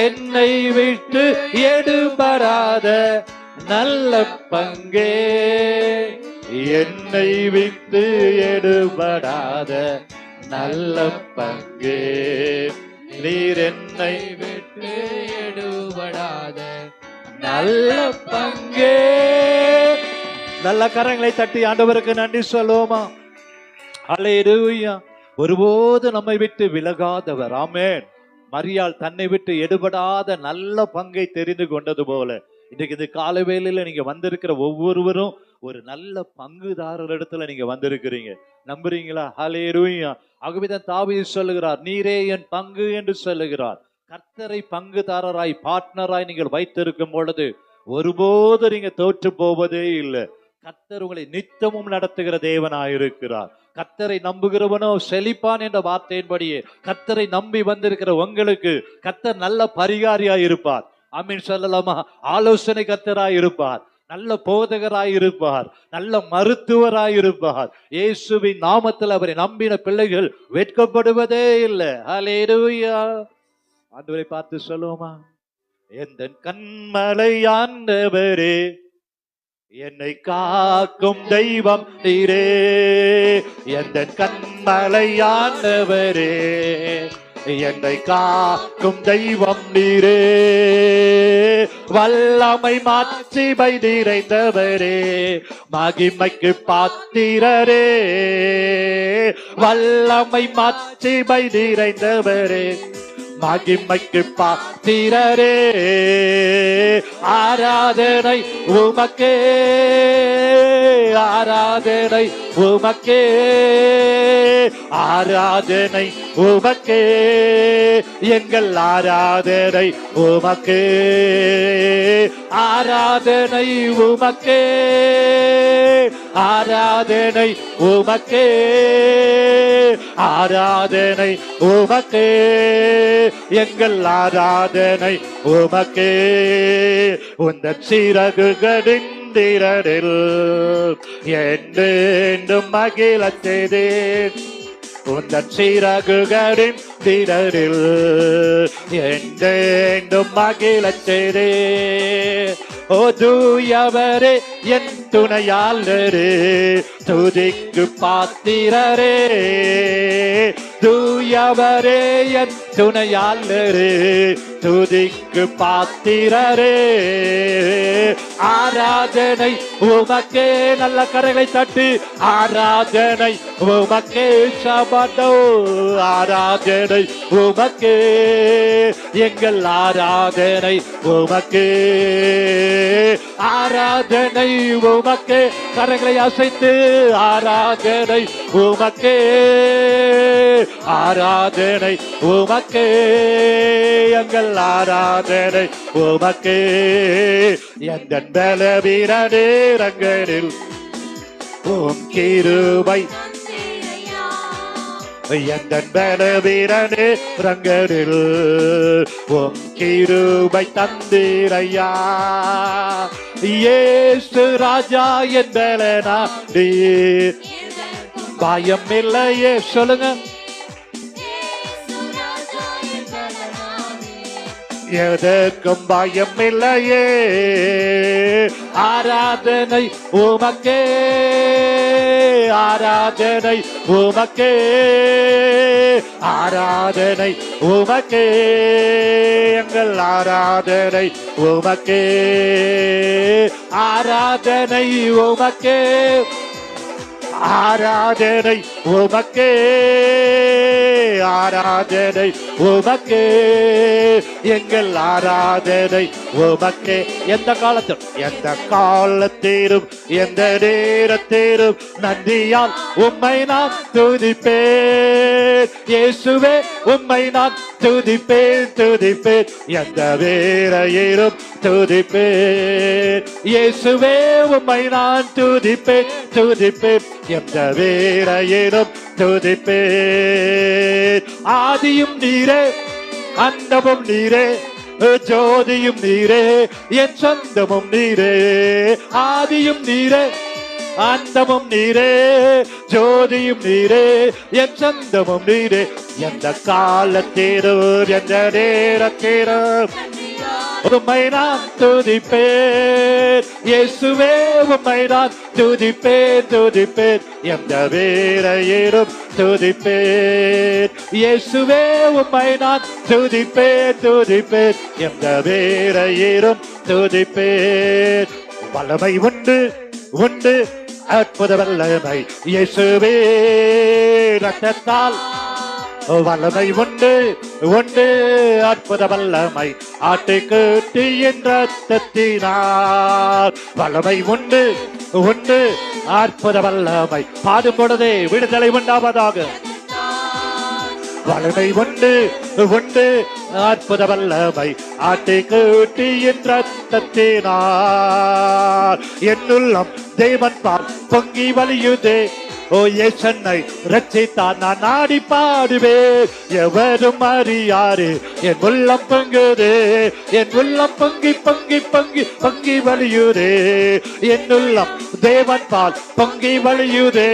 என்னை விட்டு எடுபடாத நல்ல பங்கே. என்னை விட்டு எடுபடாத நல்ல பங்கே. நீர் என்னை விட்டு எடுபடாத நல்ல பங்கே. நல்ல கரங்களை தட்டி ஆண்டவருக்கு நன்றி சொல்லுவோமா? அல்லேலூயா. ஒருபோது நம்மை விட்டு விலகாதவர். ஆமென். மரியாள் தன்னை விட்டு எடுபடாத நல்ல பங்கை தெரிந்து கொண்டது போல, இன்றைக்கு இந்த கால வேளையில நீங்க வந்திருக்கிற ஒவ்வொருவரும் ஒரு நல்ல பங்குதாரர் இடத்துல நீங்க வந்திருக்கிறீங்க. நம்புறீங்களா? அல்லேலூயா. ஆகவேதான் தாவீது சொல்லுகிறார், நீரே என் பங்கு என்று சொல்லுகிறார். கர்த்தரை பங்குதாரராய், பார்ட்னராய் நீங்கள் வைத்திருக்கும் பொழுது ஒருபோது நீங்க தோற்று போவதே இல்லை. கர்த்தர் உங்களை நித்தமும் நடத்துகிற தேவனாயிருக்கிறார். கர்த்தரை நம்புகிறவனோ செழிப்பான் என்ற வார்த்தையின்படியே கர்த்தரை நம்பி வந்திருக்கிற உங்களுக்கு கர்த்தர் நல்ல பரிகாரியாய் இருப்பார். ஆமென் சொல்லலாமா? ஆலோசனை கர்த்தராய் இருப்பார், நல்ல போதகராய் இருப்பார், நல்ல மருத்துவராய் இருப்பார். இயேசுவின் நாமத்தில் அவரை நம்பின பிள்ளைகள் வெட்கப்படுவதே இல்லை. ஹல்லேலூயா. ஆண்டவரை பார்த்து சொல்லுவோமா? எந்தன் கண்மலை ஆண்டவரே, என்னை காக்கும் தெய்வம் நீரே. எந்தன் கண்மலை ஆண்டவரே, என்னை காக்கும் தெய்வம் நீரே, வல்லமை மாட்சிமை நிறைந்தவரே, மகிமைக்கு பாத்திரரே, வல்லமை மாட்சிமை நிறைந்தவரே, மகிமைக்கு பாத்திரரே, ஆராதனை உமக்கே, ஆராதனை உமக்கே, ஆராதனை உமக்கே, எங்கள் ஆராதனை உமக்கே, ஆராதனை உமக்கே, ஆராதனை உமக்கே, ஆராதனை உமக்கே, எங்கள் ஆராதனை உமக்கே. உந்தன் சிறகுகளின் திரளில் என்றென்றும் மகிழச் செய்தேன், உந்தன் சிறகுகளின் திரளில் என்றென்றும் மகிழச் செய்தேன். ஓ தூயவரே என் துணையாளரே, துதிக்கு பாத்திரரே, தூயவரே என் துணையாளரே, துதிக்கு பாத்திரரே, ஆராதனை உமக்கே. நல்ல கரங்களை தட்டி ஆராதனை உமக்கே, சபதோ ஆராதனை உமக்கே, எங்கள் ஆராதனை உமக்கே, ஆராதனை உமக்கே. கரங்களை அசைத்து ஆராதனை உமக்கே, ஆராதனை உமக்கே, எங்கள் ஆராதனை உமக்கே. எந்த பலவீன நேரங்களில் உம் கிருபை, எந்த பலவீன நேரங்களில் உம் கிருபை தந்தீரையா. இயேசு ராஜா என்பலனா நீர், பயம் இல்லையே சொல்லுங்க, எதற்கும் பயம் இல்லையே. ஆராதனை உமக்கே, ஆராதனை உமக்கே, ஆராதனை உமக்கே, எங்கள் ஆராதனை உமக்கே, ஆராதனை உமக்கே, ஆராதனை உமக்கே, ஆராதனை உமக்கே, எங்கள் ஆராதனை உமக்கே. எந்த காலத்திலும் எந்த நேரத்திலும் நன்றியால் உம்மை நான் துதிப்பேன். இயேசுவே உம்மை நான் துதிப்பேன், துதிப்பேன், எந்த வேளையிலும் துதிப்பேன். இயேசுவே உம்மை நான் துதிப்பேன், துதிப்பேன், எந்த வேளையிலும் துதிப்பேன். ஆதியும் நீரே, அந்தமும் நீரே, ஜோதியும் நீரே, என் சொந்தமும் நீரே. ஆதியும் நீரே, அந்தமும் நீரே, ஜோதியும் நீரே, என் சொந்தமும் நீரே. எந்த காலத்திலும் எந்த நேரத்திலும் உம்மை நான் துதிப்பேன். இயேசுவே உம்மை நான் துதிப்பேன், துதிப்பேன், எந்த வேளையிலும் துதிப்பேன். இயேசுவே உம்மை நான் துதிப்பேன், துதிப்பேன், எந்த வேளையிலும் துதிப்பேன். வல்லமை உண்டு, உண்டு, அற்புத வல்லமை இயேசுவே ரத்தத்தால். வல்லமை உண்டு, உண்டு, அற்புத வல்லமை ஆட்டுக்குட்டியின் ரத்தத்தினால். வல்லமை உண்டு, உண்டு, அற்புத வல்லமை. பாடும் பொழுதே விடுதலை உண்டாவதாக. வல்லமை உண்டு, உண்டு, அற்புத வல்லமை ஆட்டுக்குட்டியின் ரத்தத்தினால். என்னுள்ளம் தேவன் பால் பொங்கி வலியுதே. ஓ ஏசன்னை ரட்சித்தான் நான் ஆடி பாடுவேன். எவரும் அறியாரு என் உள்ளம் பொங்குதே, என் உள்ளம் பொங்கி பொங்கி பொங்கி பொங்கி வலியுதே. என் உள்ளம் தேவன் பால் பொங்கி வலியுதே.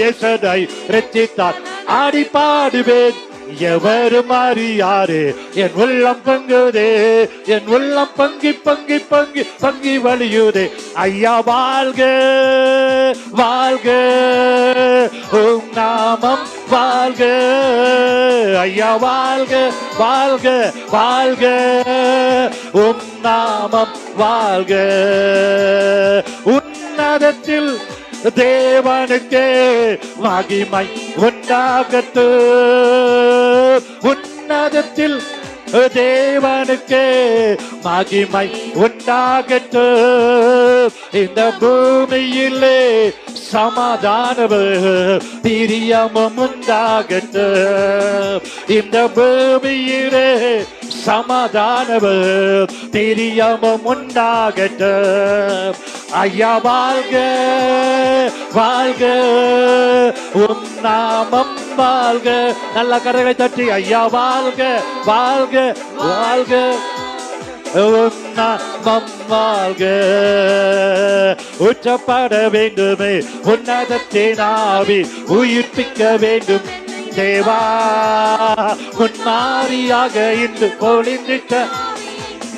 ஏசனை ரட்சித்தான் ஆடி பாடுவேன். எவரும் அறியாரு என் உள்ளம் பொங்குதே, என் உள்ளம் பொங்கி பொங்கி பொங்கி பொங்கி வலியுதே. ஐயா வாழ்க, வாழ்க, உம் நாமம் வாழ்க. ஐயா வாழ்க வாழ்க வாழ்க, உம் நாமம் வாழ்க. உன்னதத்தில் தேவனுக்கே மகிமை உண்டாகட்டும். உன்னதத்தில் தேவனுக்கே மகிமை உண்டாகட்டும். இந்த பூமியிலே சமாதானமும் பிரியமும் உண்டாகட்டும். இந்த பூமியிலே சமாதானமும் பிரியமும் உண்டாகட்டும். ஐயா வாழ்க வாழ்க, உம் நாமம் வாழ்க. நல்ல கரங்களை தட்டி ஐயா வாழ்க வாழ்க வாழ்க, உம் நாமம் வாழ்க. உச்சப்பட வேண்டுமே உன்னதத்தின் ஆவி, உயிர்ப்பிக்க வேண்டும் தேவா. முன்மாரியாக இன்று பொழிந்திட்ட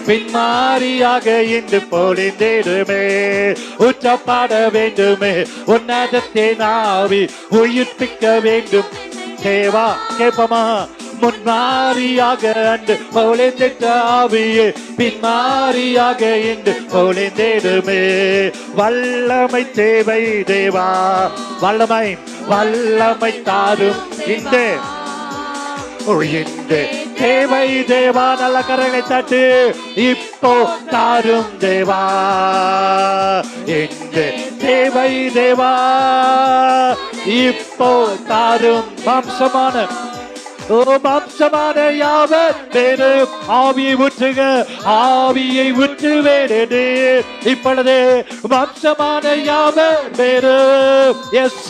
பின்மாரியாக இன்று பொழிந்திடுமே. உச்சப்பட வேண்டுமே உன்னதத்தின் ஆவி, உயிர்ப்பிக்க வேண்டும் தேவா. கேட்போமா? முன்மாரியாக அன்று பொழிந்திட்ட ஆவியே, பின்மாரியாக இன்று பொழிந்திடுமே. வல்லமை தேவை தேவா, வல்லமை வல்லமை தாரும் இன்று தேவை தேவா. நல்ல கரங்களை தட்டு இப்போ தாரும் தேவா. இந்த தேவை தேவா, இப்போ தாரும். மாம்சமான மாம்சமான யாவர் வேறும் ஆவியை ஊற்றுக, ஆவியை ஊற்று வேறு. இப்பொழுது மாம்சமான யாவர் வேறும் எஸ்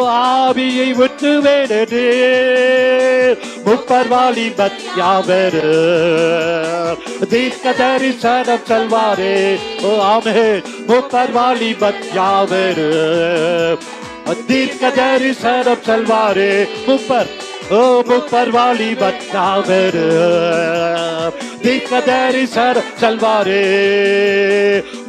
ஆவியை ஊற்று வேறு. முப்பர்வாளி பத் யாவர் தீர்க்க தரிசனம் சொல்வாரே. ஆமென். முப்பர்வாளி பத் யாவர் தீர்க்க தரிசனம் சொல்வாரே. முப்பர்வாளி பத் யாவர் தீர்க்க தரிசனம் சொல்வாரே.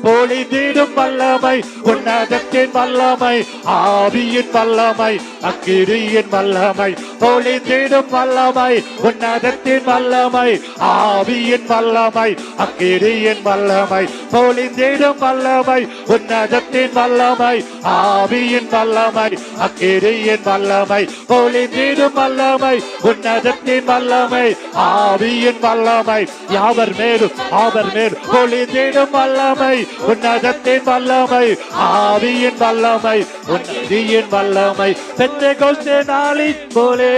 பொழிந்திடும் வல்லமை உன்னதத்தின் வல்லமை, ஆவியின் வல்லமை அக்கிரியின் வல்லமை. பொழிந்திடும் வல்லமை உன்னதத்தின் வல்லமை, ஆவியின் வல்லமை அக்கிரியின் வல்லமை. பொழிந்திடும் வல்லமை உன்னதத்தின் வல்லமை, ஆவியின் வல்லமை அக்கிரியின் வல்லமை. பொழிந்திடும் வல்லமை உன்னதத்தின் வல்லமை, ஆவியின் வல்லமை. யாவர் மேலும் அவர் மேல் பொழிந்திடும் வல்லமை உன்னதத்தின் வல்லமை, ஆவியின் வல்லமை உன்னதியின் வல்லமை. பெந்தெகோஸ்தே நாளின் போலே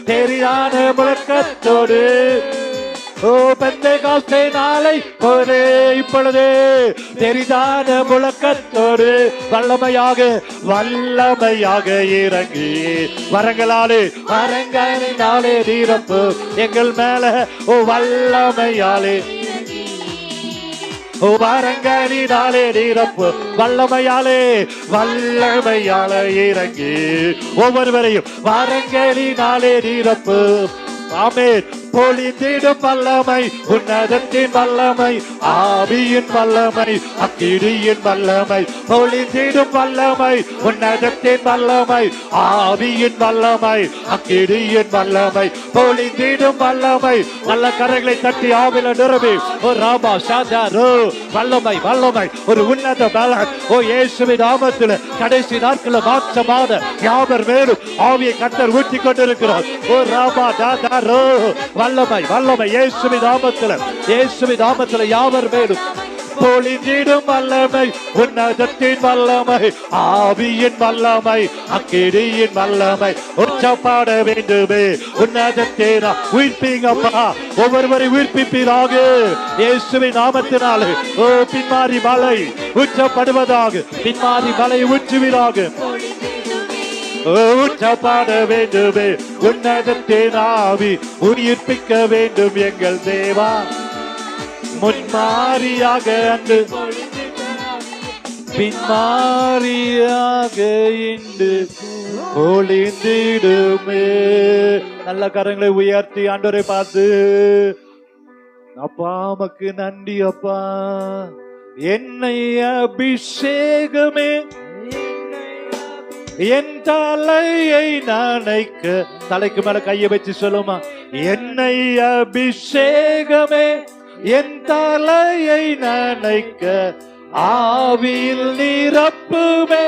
பெரிதான முழக்கத்தோடு, பெந்தெகோஸ்தே நாளை போலே இப்பொழுது பெரிதான முழக்கத்தோடு வல்லமையாக வல்லமையாக இறங்கி வரங்களாலே வரங்களினாலே தீரப்பு எங்கள் மேல வல்லமையாலே வரங்களினாலே நீரப்பு வல்லமையாலே வல்லமையாலே இறங்கி ஒவ்வொருவரையும் வரங்களினாலே நீரப்பு. ஆமென். பொழிந்திடும் வல்லமை உன்னதத்தின் வல்லமை, ஆவியின் வல்லமை அக்கிரியின் வல்லமை. பொழிந்திடும் வல்லமை உன்னதத்தின் வல்லமை, ஆவியின் வல்லமை அக்கிரியின் வல்லமை. பொழிந்திடும் வல்லமை. நல்ல கரங்களை தட்டி ஆவில நிரம்பி ஓ ராமா சாதாரோ வல்லமை வல்லமை ஒரு உன்னத பலன். ஓ இயேசுவின் நாமத்தில் கடைசி நாட்கள் மாற்றமான யாவர் மேலும் ஆவியை கர்த்தர் ஊற்றிக் கொண்டிருக்கிறார். ஓ ராமா தாதாரோ வல்லமை வல்லமை இயேசுவின் நாமத்தில், இயேசுவின் நாமத்தில் யாவர் மேலும் பொழிந்திடும் வல்லமை உன்னதத்தின் வல்லமை, ஆவியின் வல்லமை அக்கிரியின் வல்லமை. உச்சப்பாட வேண்டுமே உன்னதத்தின் உயிர்ப்பீங்கப்பா. ஒவ்வொருவரை உயிர்ப்பிப்பீராக இயேசுவின் நாமத்தினாலே. ஓ பின்மாறி மலை உச்சப்படுவதாக, பின்மாறி மலை ஊற்றுவீராக. உச்சப்பாட வேண்டுமே உன்னதத்தின் ஆவி, உயிர்ப்பிக்க வேண்டும் எங்கள் தேவா. முன்மாரியாக அன்று பின்மாரியாக இன்று பொழிந்திடுமே. நல்ல கரங்களை உயர்த்தி ஆண்டவரை பார்த்து அப்பா உமக்கு நன்றி அப்பா. என்னை அபிஷேகமே என் தலையை நனைக்க. தலைக்கு மேல கையை வச்சு சொல்லுமா, என்னை அபிஷேகமே என் தலையை நனைக்க, ஆவியில் நிரப்புமே,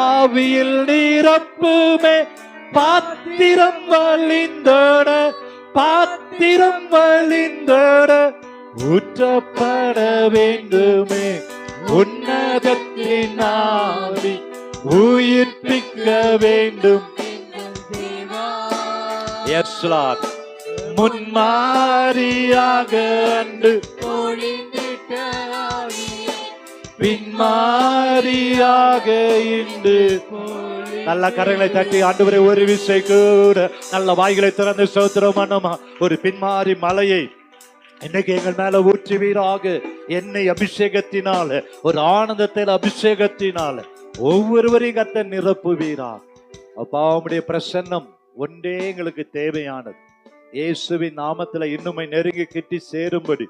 ஆவியில் நிரப்புமே, பாத்திரம் வழிந்தோட, பாத்திரம் வழிந்தோட, ஊற்றப்பட வேண்டுமே உன்னதத்தின் ஆவி, உயிர்ப்பிக்க வேண்டும். Yes, Lord. முன்மாரியாக அன்று பின்மாரியாக இன்று. நல்ல கரங்களை தட்டி ஆண்டவரே ஒரு விசை கூட நல்ல வாய்களை திறந்து ஸ்தோத்திரம் பண்ணுமா. ஒரு பின்மாறி மலையை இன்னைக்கு எங்கள் மேல ஊற்றுவீராக. என்னை அபிஷேகத்தினால, ஒரு ஆனந்தத்தில் அபிஷேகத்தினால ஒவ்வொருவரையும் கர்த்தர் நிரப்புவீரா. அப்பா உம்முடைய பிரசன்னம் ஒன்றே எங்களுக்கு தேவையானது. இயேசுவின் நாமத்துல இன்னுமை நெருங்கி கிட்டி சேரும்படி,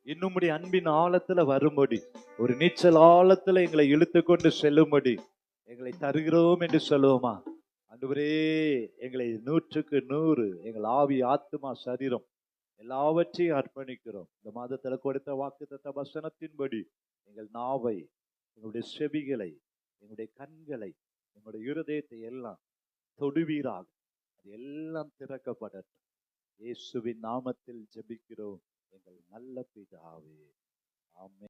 இன்னுமுடைய அன்பின் ஆழத்துல வரும்படி, ஒரு நீச்சல் ஆழத்துல எங்களை இழுத்து கொண்டு செல்லும்படி எங்களை தருகிறோம் என்று சொல்லுவோமா. ஆண்டவரே, எங்களை 100க்கு 100 எங்கள் ஆவி, ஆத்துமா, சரீரம் எல்லாவற்றையும் அர்ப்பணிக்கிறோம். இந்த மாதத்துல கொடுத்த வாக்குத்தத்த வசனத்தின்படி எங்கள் நாவை, எங்களுடைய செவிகளை, எங்களுடைய கண்களை, எங்களுடைய இருதயத்தை எல்லாம் தொடுவீராக. அது எல்லாம் திறக்கப்படட்டும். இயேசுவின் நாமத்தில் ஜெபிக்கிறோம் எங்கள் நல்ல பிதாவே. ஆமென்.